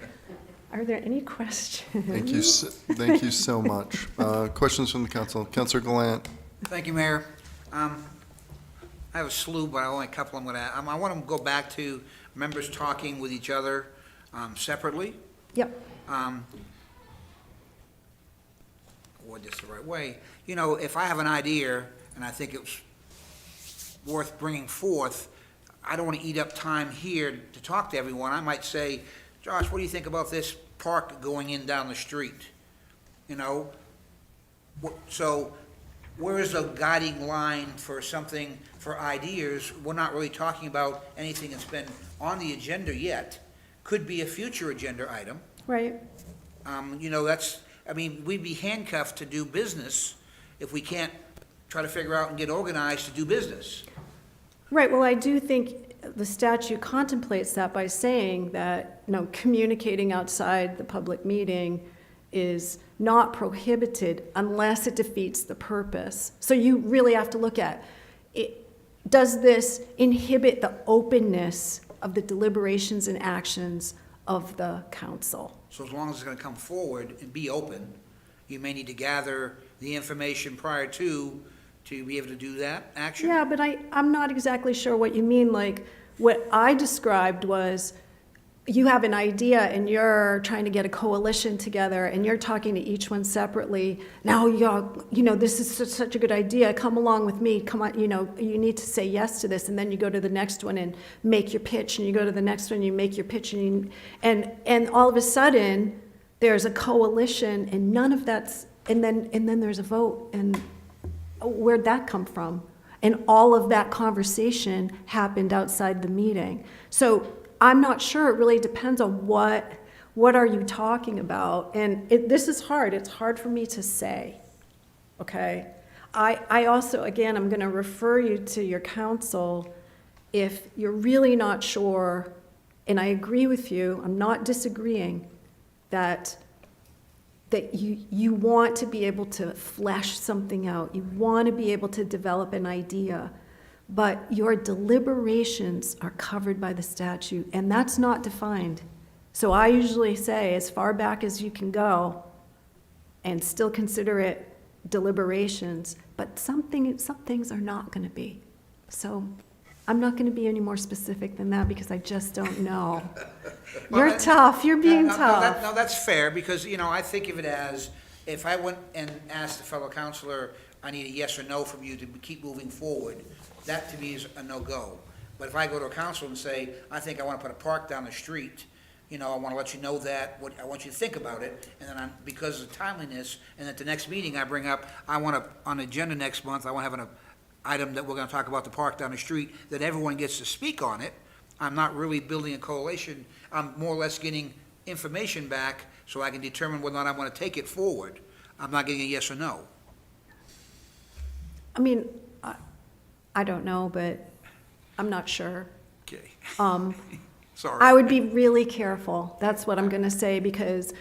Are there any questions? Thank you so much. Questions from the council. Councilor Gallant. Thank you, Mayor. I have a slew, but only a couple I'm going to add. I want to go back to members talking with each other separately. Yep. Or just the right way. If I have an idea and I think it's worth bringing forth, I don't want to eat up time here to talk to everyone. I might say, Josh, what do you think about this park going in down the street? So where is the guiding line for something, for ideas? We're not really talking about anything that's been on the agenda yet. Could be a future agenda item. Right. We'd be handcuffed to do business if we can't try to figure out and get organized to do business. Right, well, I do think the statute contemplates that by saying that, communicating outside the public meeting is not prohibited unless it defeats the purpose. So you really have to look at, does this inhibit the openness of the deliberations and actions of the council? So as long as it's gonna come forward and be open, you may need to gather the information prior to be able to do that action? Yeah, but I'm not exactly sure what you mean. Like, what I described was, you have an idea and you're trying to get a coalition together and you're talking to each one separately. Now, this is such a good idea. Come along with me. Come on, you need to say yes to this. And then you go to the next one and make your pitch, and you go to the next one, and you make your pitch, and all of a sudden there's a coalition and none of that's, and then there's a vote, and where'd that come from? And all of that conversation happened outside the meeting. So I'm not sure. It really depends on what are you talking about. And this is hard. It's hard for me to say, okay? I also, again, I'm going to refer you to your counsel if you're really not sure, and I agree with you, I'm not disagreeing, that you want to be able to flesh something out. You want to be able to develop an idea. But your deliberations are covered by the statute, and that's not defined. So I usually say as far back as you can go and still consider it deliberations, but some things are not going to be. So I'm not going to be any more specific than that because I just don't know. You're tough. You're being tough. No, that's fair, because, I think of it as, if I went and asked the fellow counselor, I need a yes or no from you to keep moving forward, that to me is a no-go. But if I go to a counselor and say, I think I want to put a park down the street, I want to let you know that, I want you to think about it, and then because of the timeliness, and at the next meeting I bring up, I want to, on the agenda next month, I want to have an item that we're going to talk about the park down the street, that everyone gets to speak on it. I'm not really building a coalition. I'm more or less getting information back so I can determine whether or not I want to take it forward. I'm not getting a yes or no. I mean, I don't know, but I'm not sure. Okay. I Sorry. would be really careful. That's what I'm going to say, because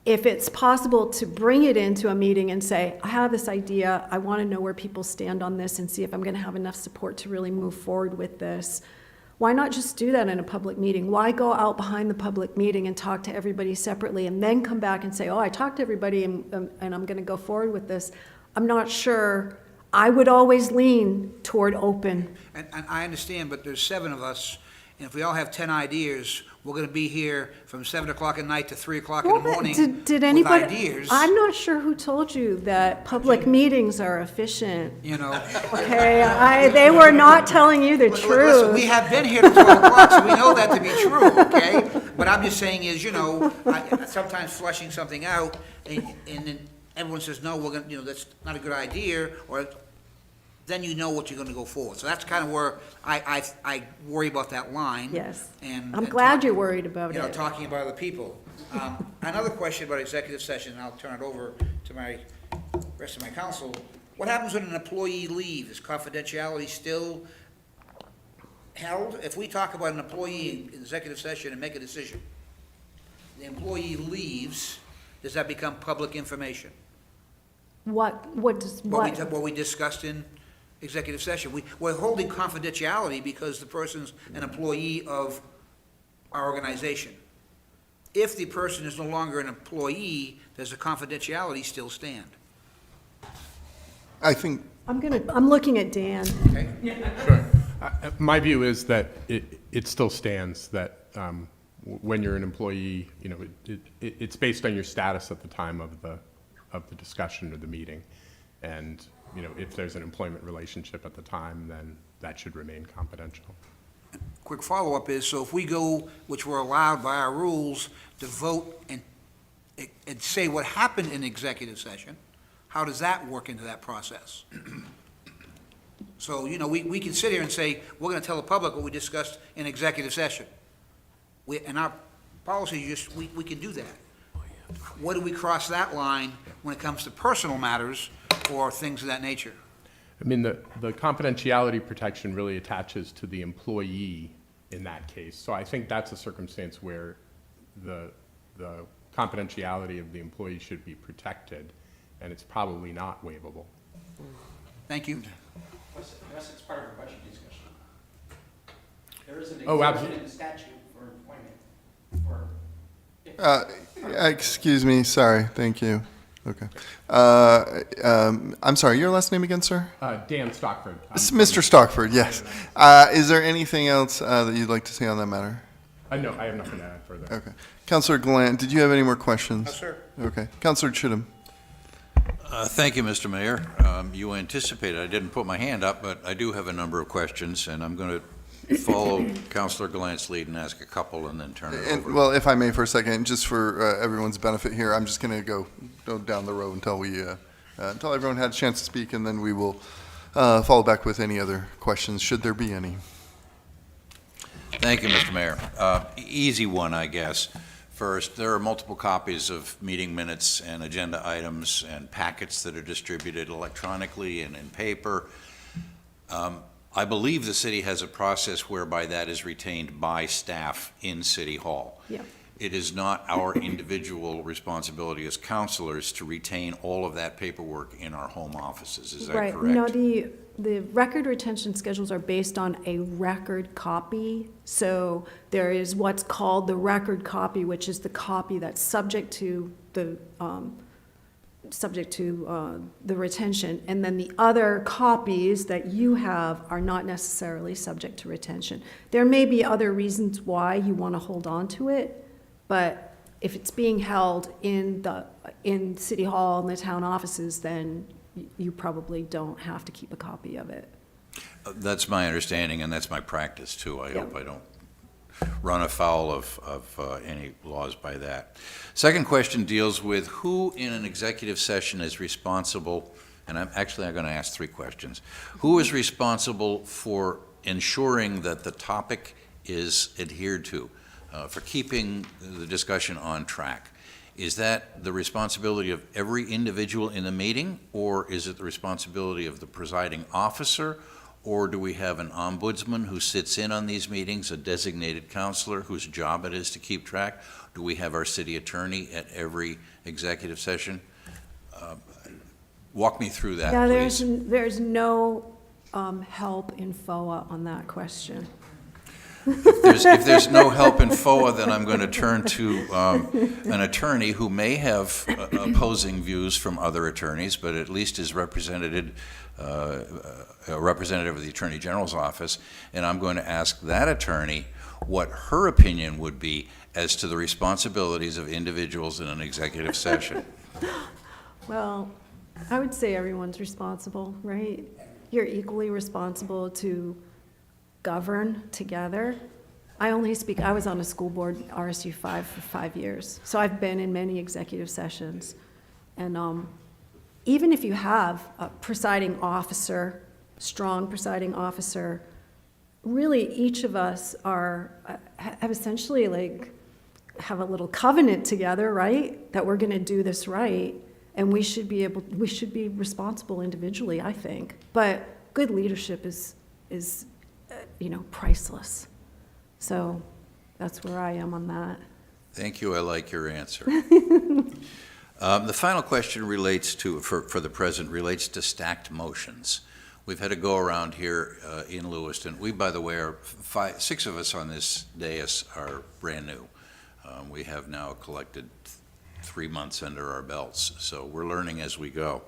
if it's possible to bring it into a meeting and say, I have this idea, I want to know where people stand on this and see if I'm going to have enough support to really move forward with this, why not just do that in a public meeting? Why go out behind the public meeting and talk to everybody separately and then come back and say, oh, I talked to everybody and I'm going to go forward with this? I'm not sure. I would always lean toward open. And I understand, but there's 7 of us, and if we all have 10 ideas, we're going to be here from 7 o'clock at night to 3 o'clock in the morning Did anybody? with ideas. I'm not sure who told you that public meetings are efficient. Okay, they were not telling you the Listen, truth. we have been here till 12 o'clock, so we know that to be true, okay? What I'm just saying is, sometimes fleshing something out, and then everyone says, no, we're going to, that's not a good idea, or then you know what you're going to go forward. So that's kind of where I worry about that line. Yes. And I'm glad you're worried about it. Talking about other people. Another question about executive session, and I'll turn it over to my rest of my counsel. What happens when an employee leaves? Is confidentiality still held? If we talk about an employee in executive session and make a decision, the employee leaves, does that become public information? What What we discussed in executive session. We're holding confidentiality because the person's an employee of our organization. If the person is no longer an employee, does the confidentiality still stand? I think I'm looking at Dan. Okay? Sure. My view is that it still stands, that when you're an employee, it's based on your status at the time of the discussion or the meeting. And, if there's an employment relationship at the time, then that should remain confidential. Quick follow-up is, so if we go, which we're allowed by our rules, to vote and say what happened in executive session, how does that work into that process? So, we can sit here and say, we're going to tell the public what we discussed in executive session. And our policy, we can do that. What do we cross that line when it comes to personal matters or things of that nature? I mean, the confidentiality protection really attaches to the employee in that case. So I think that's a circumstance where the confidentiality of the employee should be protected, and it's probably not waivable. Thank you. Unless it's part of a budget discussion. There is an Oh, exemption in the statute for employment, Excuse me, sorry, thank you. Okay. I'm sorry, your last name again, sir? Dan Stockford. It's Mr. Stockford, yes. Is there anything else that you'd like to say on that matter? No, I have nothing to add further. Okay. Counselor Glant, did you have any more questions? No, sir. Okay. Counselor Chittum. Thank you, Mr. Mayor. You anticipated I didn't put my hand up, but I do have a number of questions, and I'm going to follow Councilor Gallant's lead and ask a couple and then turn it And, over. well, if I may for a second, just for everyone's benefit here, I'm just going to go down the row until until everyone had a chance to speak, and then we will follow back with any other questions, should there be any. Thank you, Mr. Mayor. Easy one, I guess. First, there are multiple copies of meeting minutes and agenda items and packets that are distributed electronically and in paper. I believe the city has a process whereby that is retained by staff in City Hall. Yeah. It is not our individual responsibility as councilors to retain all of that paperwork in our home offices. Is that Right. correct? No, the record retention schedules are based on a record copy. So there is what's called the record copy, which is the copy that's subject to the retention. And then the other copies that you have are not necessarily subject to retention. There may be other reasons why you want to hold on to it, but if it's being held in City Hall and the town offices, then you probably don't have to keep a copy of it. That's my understanding, and that's my practice, too. I Yeah. hope I don't run afoul of any laws by that. Second question deals with who in an executive session is responsible, and I'm going to ask three questions. Who is responsible for ensuring that the topic is adhered to, for keeping the discussion on track? Is that the responsibility of every individual in the meeting, or is it the responsibility of the presiding officer, or do we have an ombudsman who sits in on these meetings, a designated counselor whose job it is to keep track? Do we have our city attorney at every executive session? Walk me through that, Yeah, please. there's no help in FOA on that question. If there's no help in FOA, then I'm going to turn to an attorney who may have opposing views from other attorneys, but at least is a representative of the Attorney General's office, and I'm going to ask that attorney what her opinion would be as to the responsibilities of individuals in an executive session. Well, I would say everyone's responsible, right? You're equally responsible to govern together. I was on a school board, RSU 5, for 5 years, so I've been in many executive sessions. And even if you have a presiding officer, strong presiding officer, really each of us have essentially have a little covenant together, right? That we're going to do this right, and we should be responsible individually, I think. But good leadership is priceless. So that's where I am on that. Thank you. I like your answer. The final question relates to, for the present, relates to stacked motions. We've had a go-around here in Lewiston. We, by the way, are 6 of us on this dais are brand new. We have now collected 3 months under our belts, so we're learning as we go.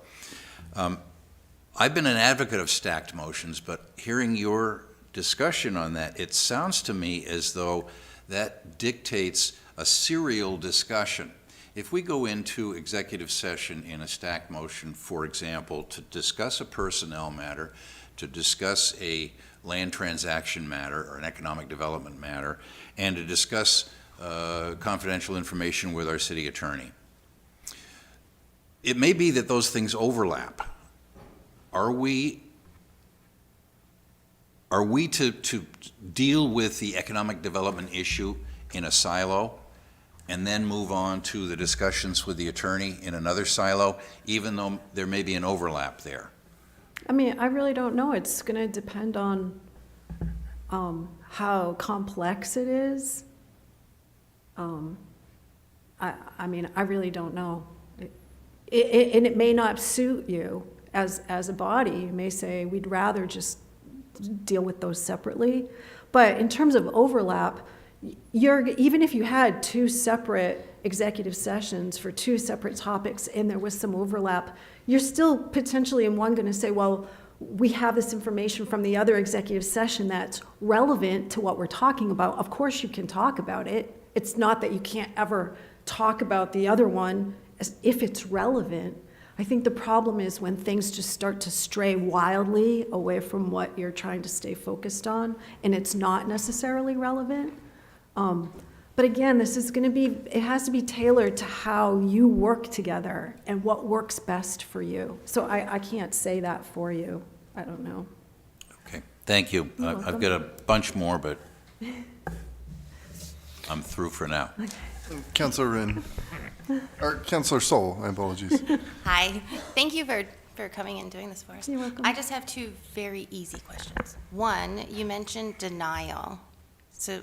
I've been an advocate of stacked motions, but hearing your discussion on that, it sounds to me as though that dictates a serial discussion. If we go into executive session in a stacked motion, for example, to discuss a personnel matter, to discuss a land transaction matter or an economic development matter, and to discuss confidential information with our city attorney, it may be that those things overlap. Are we to deal with the economic development issue in a silo and then move on to the discussions with the attorney in another silo, even though there may be an overlap there? I mean, I really don't know. It's going to depend on how complex it is. I mean, I really don't know. And it may not suit you as a body. You may say, we'd rather just deal with those separately. But in terms of overlap, even if you had two separate executive sessions for two separate topics and there was some overlap, you're still potentially in one going to say, well, we have this information from the other executive session that's relevant to what we're talking about. Of course you can talk about it. It's not that you can't ever talk about the other one if it's relevant. I think the problem is when things just start to stray wildly away from what you're trying to stay focused on, and it's not necessarily relevant. But again, this is going to be, it has to be tailored to how you work together and what works best for you. So I can't say that for you. I don't know. Okay, thank you. You're I've welcome. got a bunch more, but I'm through for now. Councillor Rin, or Councillor Sol, my apologies. Hi, thank you for coming and doing this for us. You're welcome. I just have two very easy questions. One, you mentioned denial. So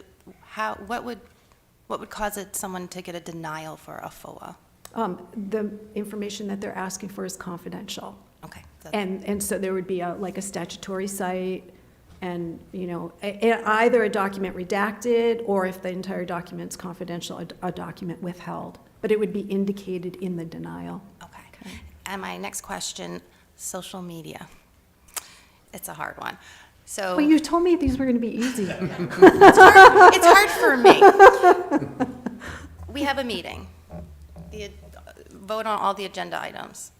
what would cause someone to get a denial for a FOA? The information that they're asking for is confidential. Okay. So And so there would be like a statutory site and, either a document redacted or if the entire document's confidential, a document withheld. But it would be indicated in the denial. okay. And my next question, social media. It's a hard one. So Well, you told me these were going to be easy. it's hard for me. We have a meeting. Vote on all the agenda items.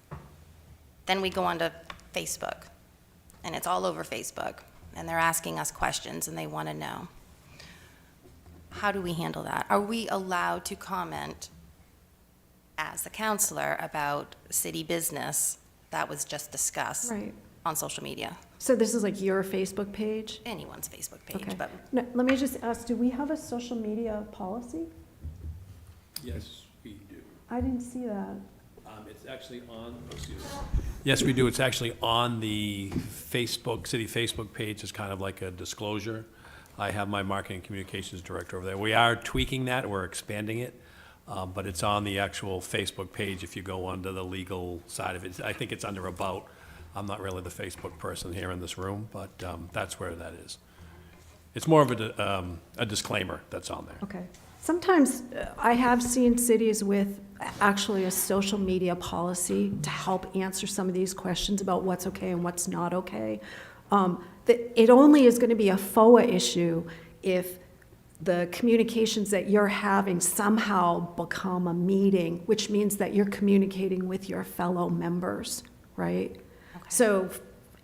Then we go onto Facebook, and it's all over Facebook, and they're asking us questions, and they want to know. How do we handle that? Are we allowed to comment as the counselor about city business that was just discussed Right. on social media? So this is like your Facebook page? Anyone's Facebook page, Okay. but Now, let me just ask, do we have a social media policy? Yes, we do. I didn't see that. It's actually on, yes, we do. It's actually on the Facebook, city Facebook page as kind of like a disclosure. I have my marketing and communications director over there. We are tweaking that, we're expanding it, but it's on the actual Facebook page if you go under the legal side of it. I think it's under About. I'm not really the Facebook person here in this room, but that's where that is. It's more of a disclaimer that's on there. Okay. Sometimes I have seen cities with actually a social media policy to help answer some of these questions about what's okay and what's not okay. It only is going to be a FOA issue if the communications that you're having somehow become a meeting, which means that you're communicating with your fellow members, right? Okay. So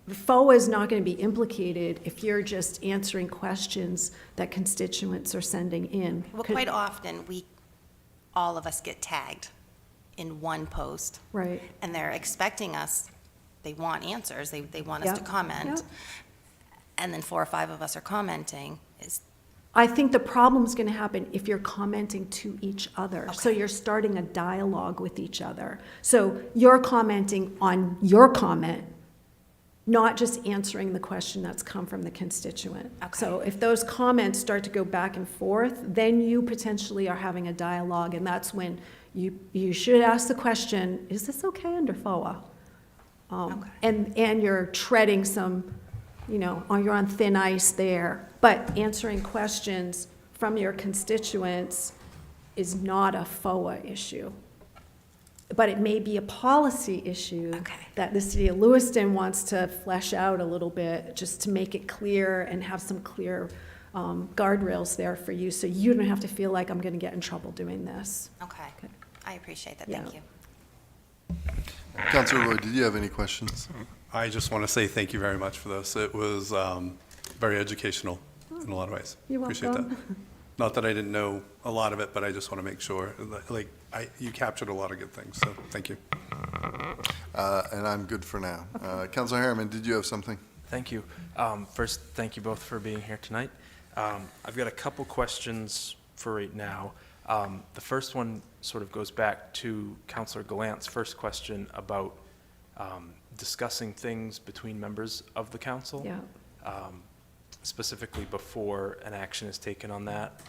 FOA is not going to be implicated if you're just answering questions that constituents are sending in. well, quite often, all of us get tagged in one post. Right. And they're expecting us, they want answers, they want us to Yep, comment. yep. And then 4 or 5 of us are commenting, I think the problem's going to happen if you're commenting to each other. So Okay. you're starting a dialogue with each other. So you're commenting on your comment, not just answering the question that's come from the constituent. Okay. So if those comments start to go back and forth, then you potentially are having a dialogue, and that's when you should ask the question, is this okay under FOA? Okay. And you're treading some, you're on thin ice there. But answering questions from your constituents is not a FOA issue. But it may be a policy issue Okay. that the city of Lewiston wants to flesh out a little bit, just to make it clear and have some clear guardrails there for you, so you don't have to feel like I'm going to get in trouble doing this. okay, I appreciate that, Yeah. thank you. Councillor Roy, did you have any questions? I just want to say thank you very much for this. It was very educational in a lot of ways. You're Appreciate that. welcome. Not that I didn't know a lot of it, but I just want to make sure, you captured a lot of good things, so thank you. And I'm good for now. Councillor Harriman, did you have something? Thank you. First, thank you both for being here tonight. I've got a couple questions for right now. The first one sort of goes back to Councillor Gallant's first question about discussing things between members of the council. Yeah. Specifically before an action is taken on that.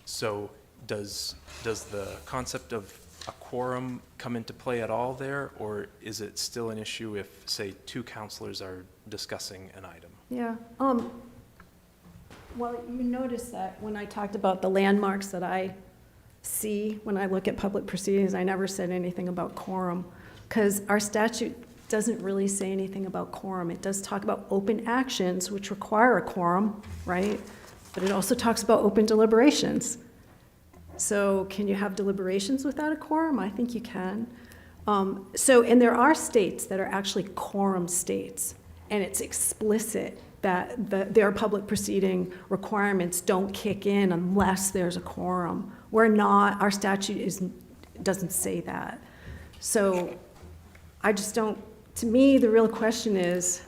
So does the concept of a quorum come into play at all there, or is it still an issue if, say, 2 counselors are discussing an item? Yeah. Well, you notice that when I talked about the landmarks that I see when I look at public proceedings, I never said anything about quorum, because our statute doesn't really say anything about quorum. It does talk about open actions, which require a quorum, right? But it also talks about open deliberations. So can you have deliberations without a quorum? I think you can. And there are states that are actually quorum states, and it's explicit that their public proceeding requirements don't kick in unless there's a quorum. We're not, our statute doesn't say that. So I just don't, to me, the real question is,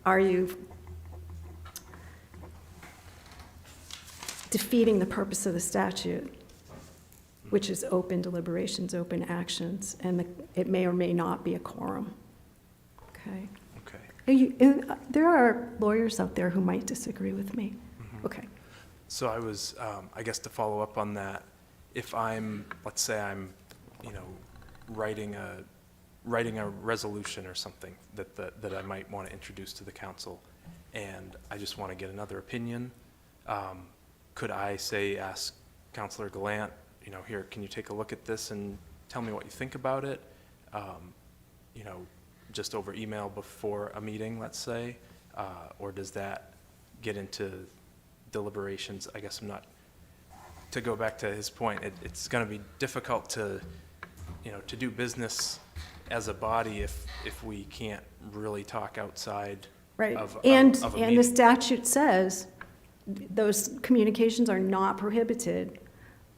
are you defeating the purpose of the statute, which is open deliberations, open actions, and it may or may not be a quorum, okay? Okay. There are lawyers out there who might disagree with me. Okay. So I was, I guess to follow up on that, if I'm, let's say I'm, writing a resolution or something that I might want to introduce to the council, and I just want to get another opinion, could I say, ask Councilor Gallant, here, can you take a look at this and tell me what you think about it? Just over email before a meeting, let's say, or does that get into deliberations? I guess I'm not, to go back to his point, it's going to be difficult to do business as a body if we can't really talk outside Right. of And a the meeting. statute says those communications are not prohibited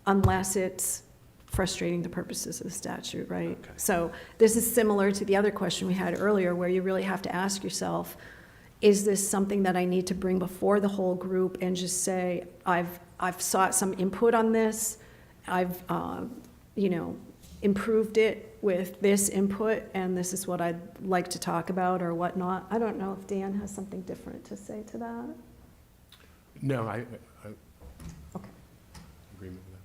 unless it's frustrating the purposes of the statute, right? Okay. So this is similar to the other question we had earlier, where you really have to ask yourself, is this something that I need to bring before the whole group and just say, I've sought some input on this, I've, improved it with this input, and this is what I'd like to talk about or whatnot? I don't know if Dan has something different to say to that. No, I Okay. agree with that.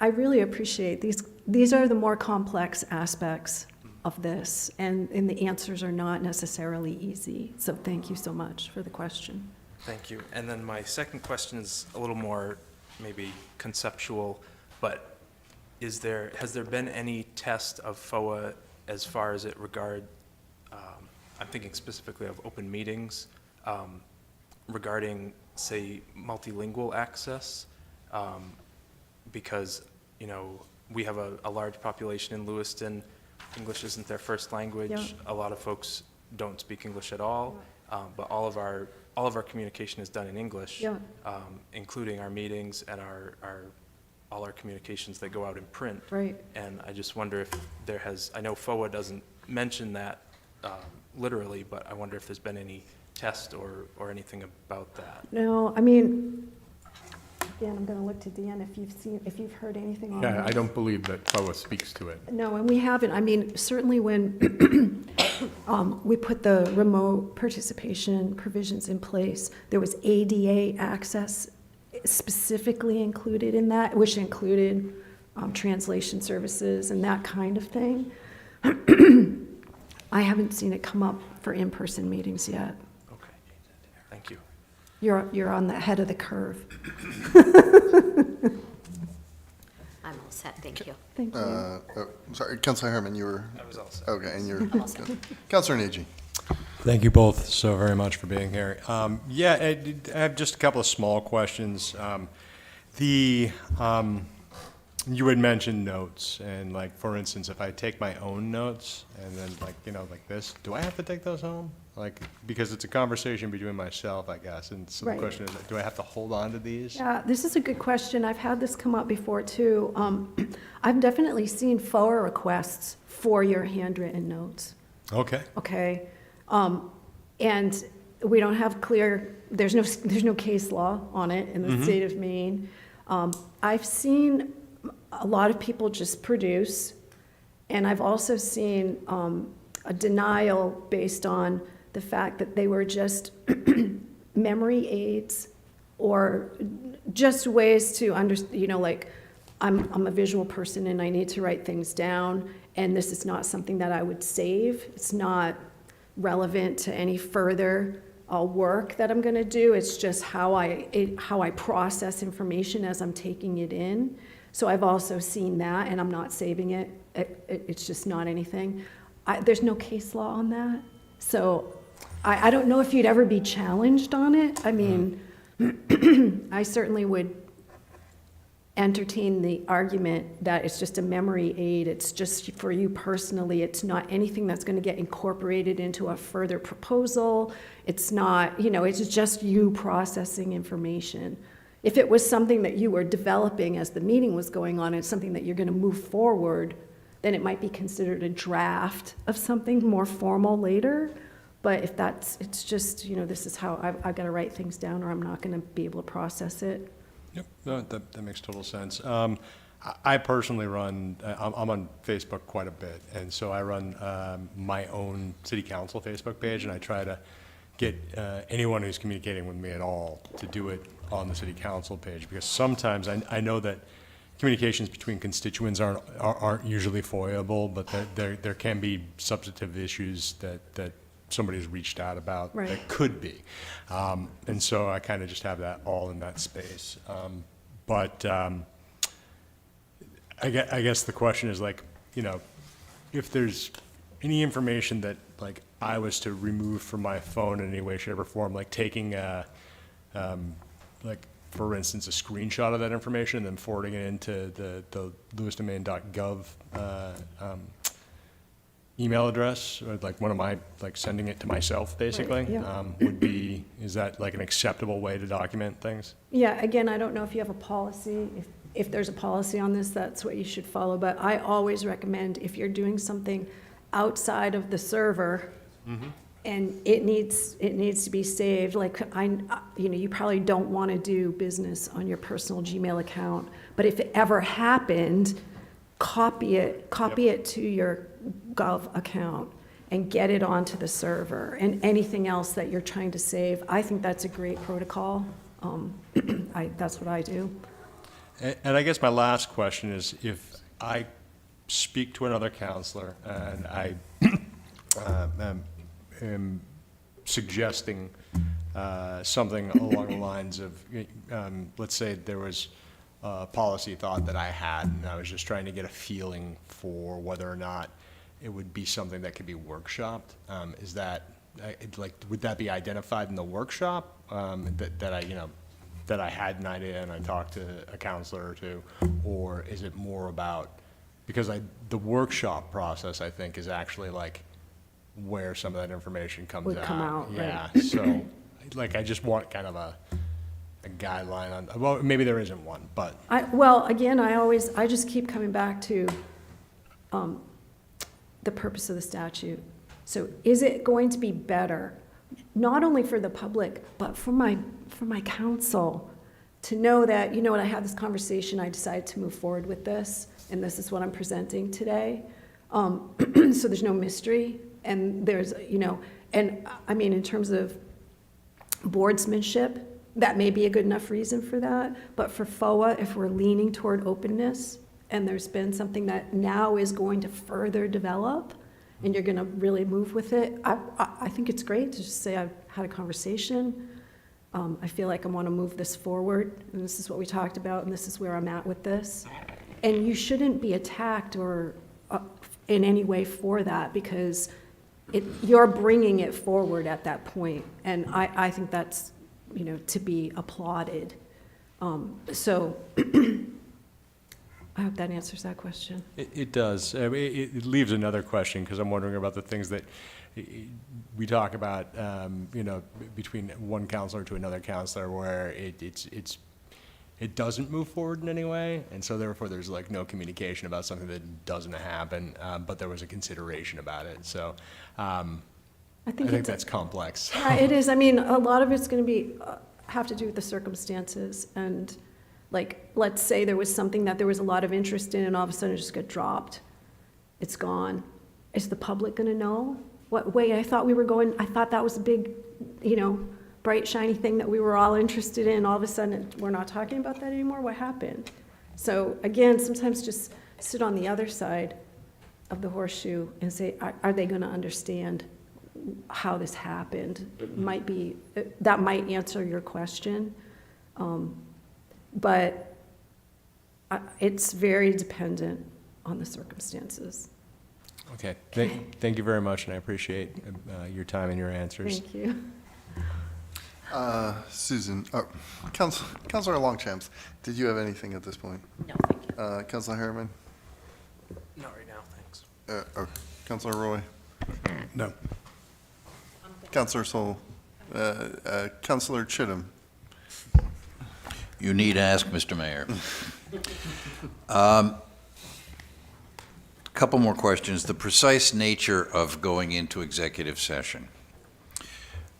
I really appreciate these are the more complex aspects of this, and the answers are not necessarily easy. So thank you so much for the question. Thank you. And then my second question is a little more maybe conceptual, but has there been any test of FOA as far as it I'm thinking specifically of open meetings, regarding, say, multilingual access? Because, we have a large population in Lewiston. English isn't their first language. Yeah. A lot of folks don't speak English at all, but all of our communication is done in English, Yeah. including our meetings and all our communications that go out in print. Right. And I just wonder if I know FOA doesn't mention that literally, but I wonder if there's been any test or anything about that. No, I mean, Dan, I'm going to look to Dan if you've heard anything on Yeah, that. I don't believe that FOA speaks to it. No, and we haven't. I mean, certainly when we put the remote participation provisions in place, there was ADA access specifically included in that, which included translation services and that kind of thing. I haven't seen it come up for in-person meetings yet. Okay, thank you. You're on the head of the curve. I'm all set, thank you. Thank you. Sorry, Councilor Herman, you were, I was all set. okay, and you're, Councilor Nagy. Thank you both so very much for being here. I have just a couple of small questions. You had mentioned notes, and like, for instance, if I take my own notes and then like this, do I have to take those home? Like, because it's a conversation between myself, I guess, and so the Right. question is, do I have to hold on to these? Yeah, this is a good question. I've had this come up before, too. I've definitely seen FOA requests for your handwritten notes, Okay. okay? And we don't have there's no case law on it in the state of Maine. I've seen a lot of people just produce, and I've also seen a denial based on the fact that they were just memory aids or just ways to like, I'm a visual person and I need to write things down, and this is not something that I would save. It's not relevant to any further work that I'm going to do. It's just how I process information as I'm taking it in. So I've also seen that, and I'm not saving it. It's just not anything. There's no case law on that. So I don't know if you'd ever be challenged on it. I mean, I certainly would entertain the argument that it's just a memory aid. It's just for you personally. It's not anything that's going to get incorporated into a further proposal. It's not, it's just you processing information. If it was something that you were developing as the meeting was going on, it's something that you're going to move forward, then it might be considered a draft of something more formal later. But if it's just, this is how I've got to write things down or I'm not going to be able to process it. Yep, no, that makes total sense. I personally run, I'm on Facebook quite a bit, and so I run my own city council Facebook page, and I try to get anyone who's communicating with me at all to do it on the city council page, because sometimes I know that communications between constituents aren't usually foiable, but there can be substantive issues that somebody's reached out about Right. that could be. And so I kind of just have that all in that space. But I guess the question is, like, if there's any information that, like, I was to remove from my phone in any way, shape, or form, like taking like, for instance, a screenshot of that information and then forwarding it into the lewistonmaine.gov email address, or like one of my, like sending it to myself, basically, Right, yeah. would be, is that like an acceptable way to document things? Yeah, again, I don't know if you have a policy. If there's a policy on this, that's what you should follow. But I always recommend, if you're doing something outside of the server, and it needs to be saved, like you probably don't want to do business on your personal Gmail account. But if it ever happened, copy it to your Gov account and get it onto the server, and anything else that you're trying to save. I think that's a great protocol. That's what I do. And I guess my last question is, if I speak to another counselor and I am suggesting something along the lines of, let's say there was a policy thought that I had, and I was just trying to get a feeling for whether or not it would be something that could be workshopped. Is that, would that be identified in the workshop, that I had an idea and I talked to a counselor or two? Or is it more about, because the workshop process, I think, is actually like where some of that information comes out. Would come out, Yeah, right. so, like, I just want kind of a guideline on, well, maybe there isn't one, but. Well, again, I just keep coming back to the purpose of the statute. So is it going to be better, not only for the public, but for my council, to know that, I had this conversation, I decided to move forward with this, and this is what I'm presenting today. So there's no mystery, and there's, and I mean, in terms of boardsmanship, that may be a good enough reason for that. But for FOA, if we're leaning toward openness, and there's been something that now is going to further develop, and you're going to really move with it, I think it's great to just say I've had a conversation. I feel like I want to move this forward, and this is what we talked about, and this is where I'm at with this. And you shouldn't be attacked or in any way for that, because you're bringing it forward at that point, and I think that's, to be applauded. So I hope that answers that question. It does. I mean, it leaves another question, because I'm wondering about the things that we talk about, between one counselor to another counselor, where it doesn't move forward in any way, and so therefore there's like no communication about something that doesn't happen, but there was a consideration about it. So I think that's complex. Yeah, it is. I mean, a lot of it's going to have to do with the circumstances, and like, let's say there was something that there was a lot of interest in, and all of a sudden it just got dropped. It's gone. is the public going to know? What way, I thought that was a big, bright, shiny thing that we were all interested in. All of a sudden, we're not talking about that anymore? What happened? So again, sometimes just sit on the other side of the horseshoe and say, are they going to understand how this happened? That might answer your question. But it's very dependent on the circumstances. Okay, thank you very much, and I appreciate your time and your answers. Thank you. Susan, Councilor Longchamps, did you have anything at this point? No, thank you. Councilor Harriman? Not right now, thanks. Councilor Roy? No. Councilor Sol? Councilor Chittum? You need ask, Mr. Mayor. Couple more questions. The precise nature of going into executive session.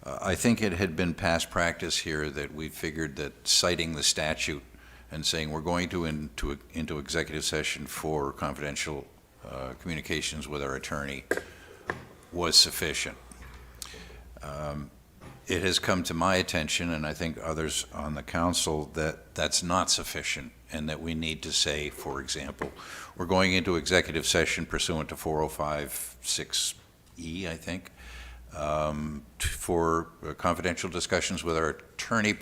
I think it had been past practice here that we figured that citing the statute and saying we're going to into executive session for confidential communications with our attorney was sufficient. It has come to my attention, and I think others on the council, that that's not sufficient, and that we need to say, for example, we're going into executive session pursuant to 405(6)E, I think, for confidential discussions with our attorney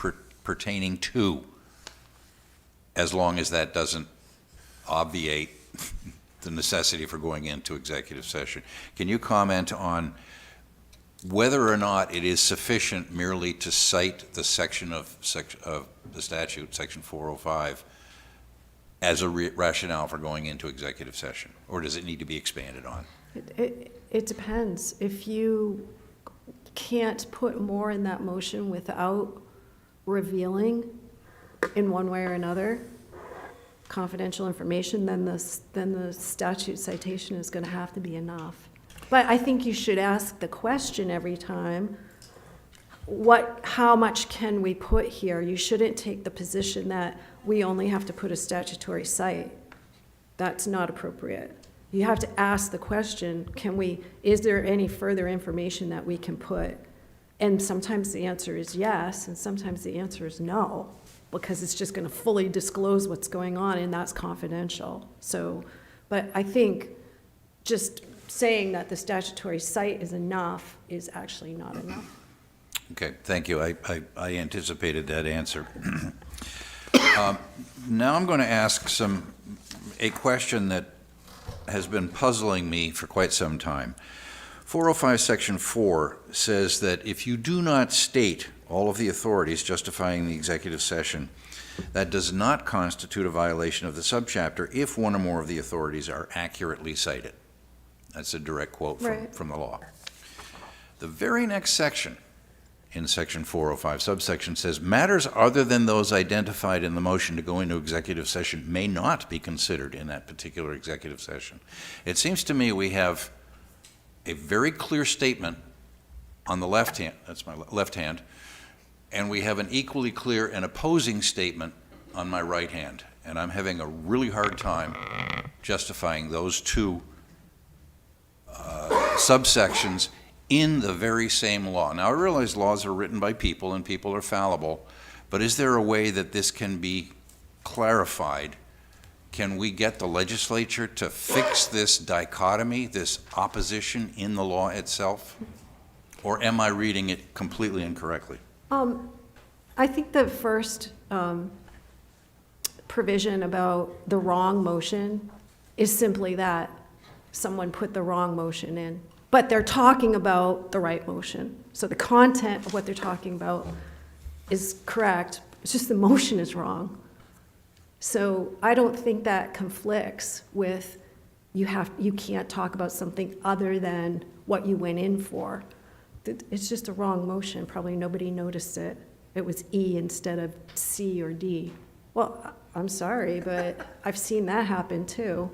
pertaining to, as long as that doesn't obviate the necessity for going into executive session. Can you comment on whether or not it is sufficient merely to cite the section of the statute, section 405, as a rationale for going into executive session? Or does it need to be expanded on? It depends. If you can't put more in that motion without revealing in one way or another confidential information, then the statute citation is going to have to be enough. But I think you should ask the question every time, how much can we put here? You shouldn't take the position that we only have to put a statutory cite. That's not appropriate. You have to ask the question, is there any further information that we can put? And sometimes the answer is yes, and sometimes the answer is no, because it's just going to fully disclose what's going on, and that's confidential. So, but I think just saying that the statutory cite is enough is actually not enough. Okay, thank you. I anticipated that answer. Now I'm going to ask a question that has been puzzling me for quite some time. 405 Section 4 says that if you do not state all of the authorities justifying the executive session, that does not constitute a violation of the subchapter if one or more of the authorities are accurately cited. That's a direct quote from the law. The very next section in Section 405, subsection says, matters other than those identified in the motion to go into executive session may not be considered in that particular executive session. It seems to me we have a very clear statement on the left hand, that's my left hand, and we have an equally clear and opposing statement on my right hand. And I'm having a really hard time justifying those two subsections in the very same law. Now, I realize laws are written by people and people are fallible, but is there a way that this can be clarified? Can we get the legislature to fix this dichotomy, this opposition in the law itself? Or am I reading it completely incorrectly? I think the first provision about the wrong motion is simply that someone put the wrong motion in. But they're talking about the right motion. So the content of what they're talking about is correct. It's just the motion is wrong. So I don't think that conflicts with you can't talk about something other than what you went in for. It's just a wrong motion. Probably nobody noticed it. It was E instead of C or D. Well, I'm sorry, but I've seen that happen too.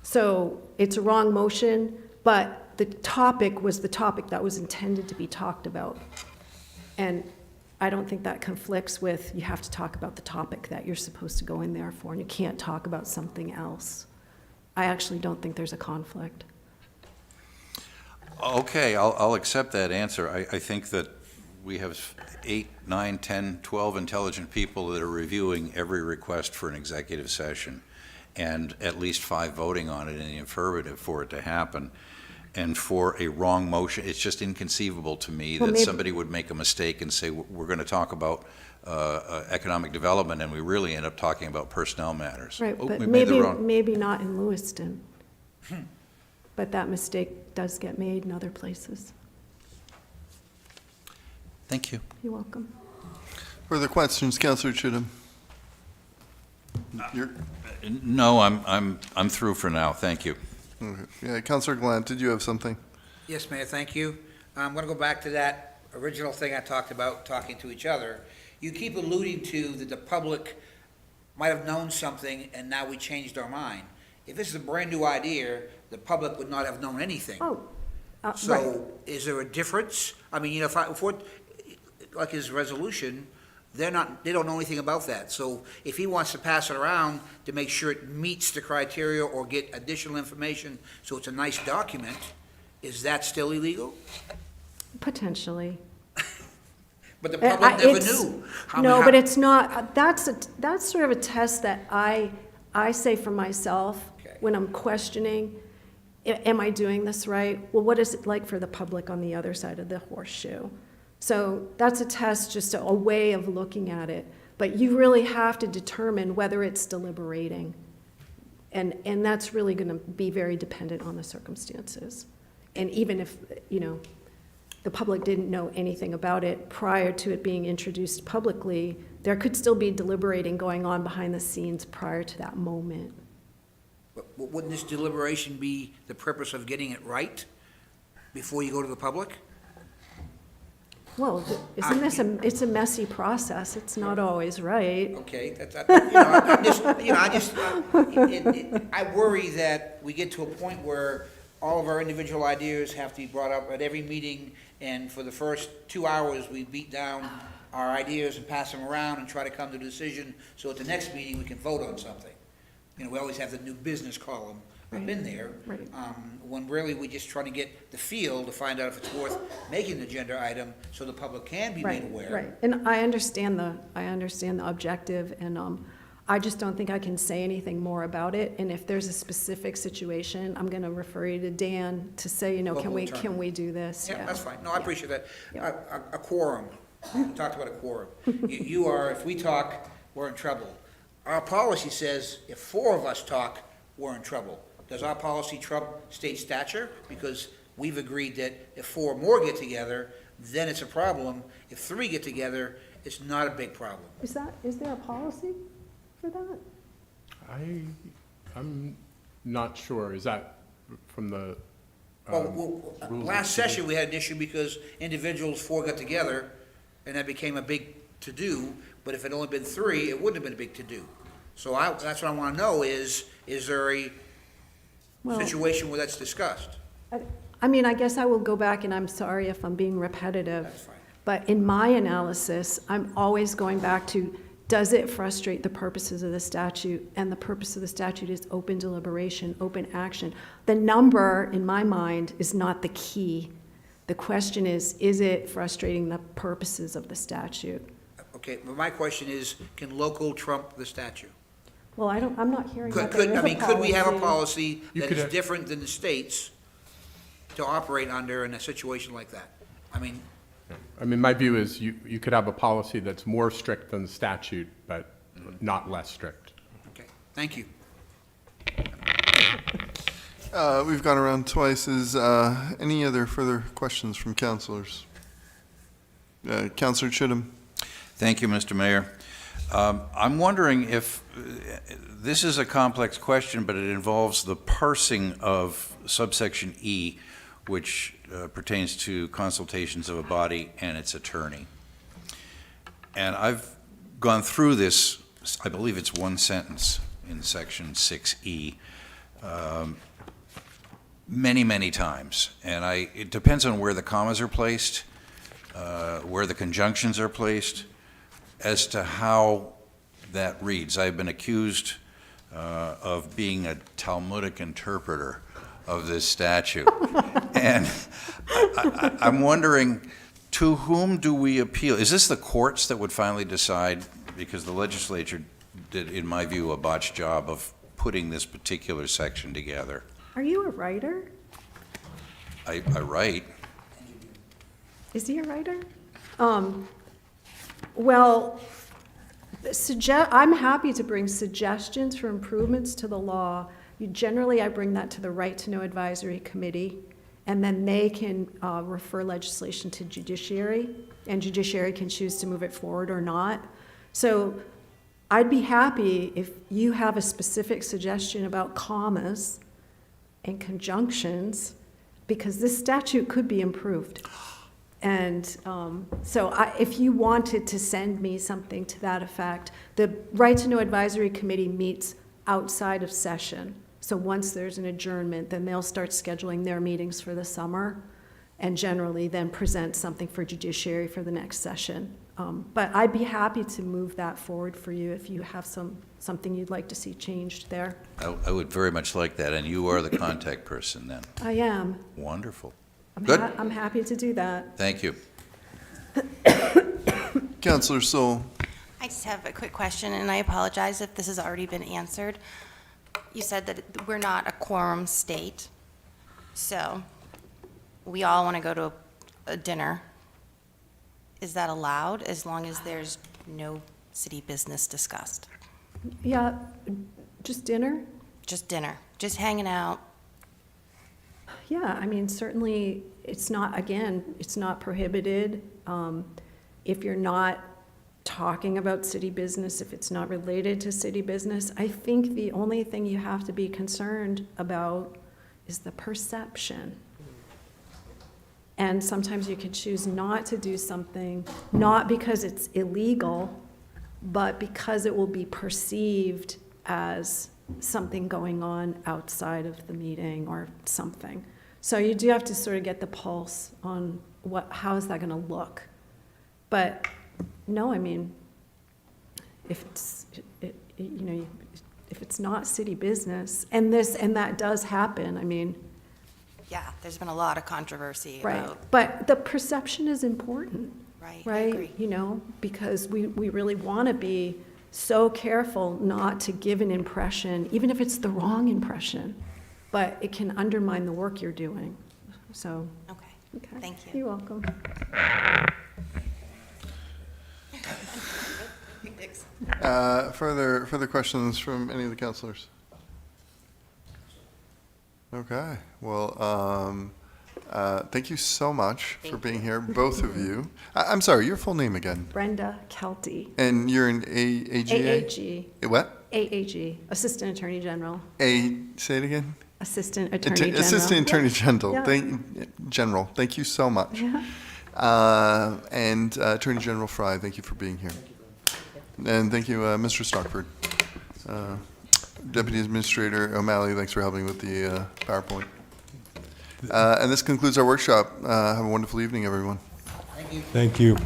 So it's a wrong motion, but the topic was the topic that was intended to be talked about. And I don't think that conflicts with you have to talk about the topic that you're supposed to go in there for, and you can't talk about something else. I actually don't think there's a conflict. Okay, I'll accept that answer. I think that we have 8, 9, 10, 12 intelligent people that are reviewing every request for an executive session, and at least 5 voting on it in the affirmative for it to happen. And for a wrong motion, it's just inconceivable to me Well, that maybe- somebody would make a mistake and say, we're going to talk about economic development, and we really end up talking about personnel matters. Right, Oh, but we made the maybe, wrong. maybe not in Lewiston. But that mistake does get made in other places. Thank you. You're welcome. Further questions, Councillor Chittum? You're- No, I'm through for now. Thank you. okay. Yeah, Councillor Glant, did you have something? Yes, Mayor, thank you. I'm going to go back to that original thing I talked about, talking to each other. You keep alluding to that the public might have known something and now we changed our mind. If this is a brand-new idea, the public would not have known anything. Oh, right. So is there a difference? I mean, you know, if we're, like his resolution, they don't know anything about that. So if he wants to pass it around to make sure it meets the criteria or get additional information, so it's a nice document, is that still illegal? Potentially. But the public never It's- knew. No, but it's not, that's sort of a test that I say for myself Okay. when I'm questioning, am I doing this right? Well, what is it like for the public on the other side of the horseshoe? So that's a test, just a way of looking at it. But you really have to determine whether it's deliberating. And that's really going to be very dependent on the circumstances. And even if, you know, the public didn't know anything about it prior to it being introduced publicly, there could still be deliberating going on behind the scenes prior to that moment. But wouldn't this deliberation be the purpose of getting it right before you go to the public? Well, isn't this it's a messy process, it's not always right. Okay, I worry that we get to a point where all of our individual ideas have to be brought up at every meeting, and for the first 2 hours, we beat down our ideas and pass them around and try to come to a decision, so at the next meeting, we can vote on something. You know, we always have the new business column up in there. Right. When really we're just trying to get the feel to find out if it's worth making an agenda item, so the public can be made aware. Right, and I understand the objective, and I just don't think I can say anything more about it. And if there's a specific situation, I'm gonna refer you to Dan to say, you know, Local can attorney. we do this? Yeah, that's fine. No, I appreciate that. Yeah. A quorum. We talked about a quorum. You are, if we talk, we're in trouble. Our policy says if 4 of us talk, we're in trouble. Does our policy trump state statute? Because we've agreed that if 4 more get together, then it's a problem. If 3 get together, it's not a big problem. Is there a policy for that? I'm not sure. Is that from the Well, rules last of- session, we had an issue because individuals 4 got together, and that became a big to-do, but if it only been 3, it wouldn't have been a big to-do. So that's what I want to know is there a Well, situation where that's discussed? I mean, I guess I will go back, and I'm sorry if I'm being repetitive. That's fine. But in my analysis, I'm always going back to, does it frustrate the purposes of the statute? And the purpose of the statute is open deliberation, open action. The number, in my mind, is not the key. The question is it frustrating the purposes of the statute? Okay, but my question is, can local trump the statute? Well, I'm not hearing that there is a policy. Could we have a policy You that could is have- different than the states to operate under in a situation like that? I mean, my view is you could have a policy that's more strict than the statute, but not less strict. okay, thank you. We've gone around twice. Is any other further questions from councilors? Councillor Chittum? Thank you, Mr. Mayor. I'm wondering if, this is a complex question, but it involves the parsing of subsection E, which pertains to consultations of a body and its attorney. And I've gone through this, I believe it's one sentence in section 6E, many, many times. And it depends on where the commas are placed, where the conjunctions are placed, as to how that reads. I've been accused of being a Talmudic interpreter of this statute. And I'm wondering, to whom do we appeal? Is this the courts that would finally decide? Because the legislature did, in my view, a botched job of putting this particular section together. Are you a writer? I write. Is he a writer? Well, I'm happy to bring suggestions for improvements to the law. Generally, I bring that to the Right to Know Advisory Committee, and then they can refer legislation to judiciary, and judiciary can choose to move it forward or not. So I'd be happy if you have a specific suggestion about commas and conjunctions, because this statute could be improved. And if you wanted to send me something to that effect, the Right to Know Advisory Committee meets outside of session. So once there's an adjournment, then they'll start scheduling their meetings for the summer and generally then present something for judiciary for the next session. But I'd be happy to move that forward for you if you have something you'd like to see changed there. I would very much like that, and you are the contact person then. I am. Wonderful. Good. I'm happy to do that. Thank you. Councillor Soul. I just have a quick question, and I apologize if this has already been answered. You said that we're not a quorum state, so we all want to go to a dinner. Is that allowed as long as there's no city business discussed? Yeah, just dinner? Just dinner, just hanging out. Yeah, I mean, certainly, it's not prohibited. If you're not talking about city business, if it's not related to city business, I think the only thing you have to be concerned about is the perception. And sometimes you can choose not to do something, not because it's illegal, but because it will be perceived as something going on outside of the meeting or something. So you do have to sort of get the pulse on how is that going to look. But no, I mean, if it's not city business, and that does happen, I mean. Yeah, there's been a lot of controversy Right, about. but the perception is important. Right, I Right, agree. because we really want to be so careful not to give an impression, even if it's the wrong impression, but it can undermine the work you're doing, so. Okay, thank you. You're welcome. Further questions from any of the councilors? Okay, well, thank you so much for being here, both of you. I'm sorry, your full name again? Brenda Kelty. And you're an AAGA? AAG. What? AAG, Assistant Attorney General. Say it again? Assistant Attorney General. Assistant Attorney General. Yeah. Thank you so much. Yeah. And Attorney General Frey, thank you for being here. And thank you, Mr. Stockford. Deputy Administrator O'Malley, thanks for helping with the PowerPoint. And this concludes our workshop. Have a wonderful evening, everyone. Thank you. Thank you.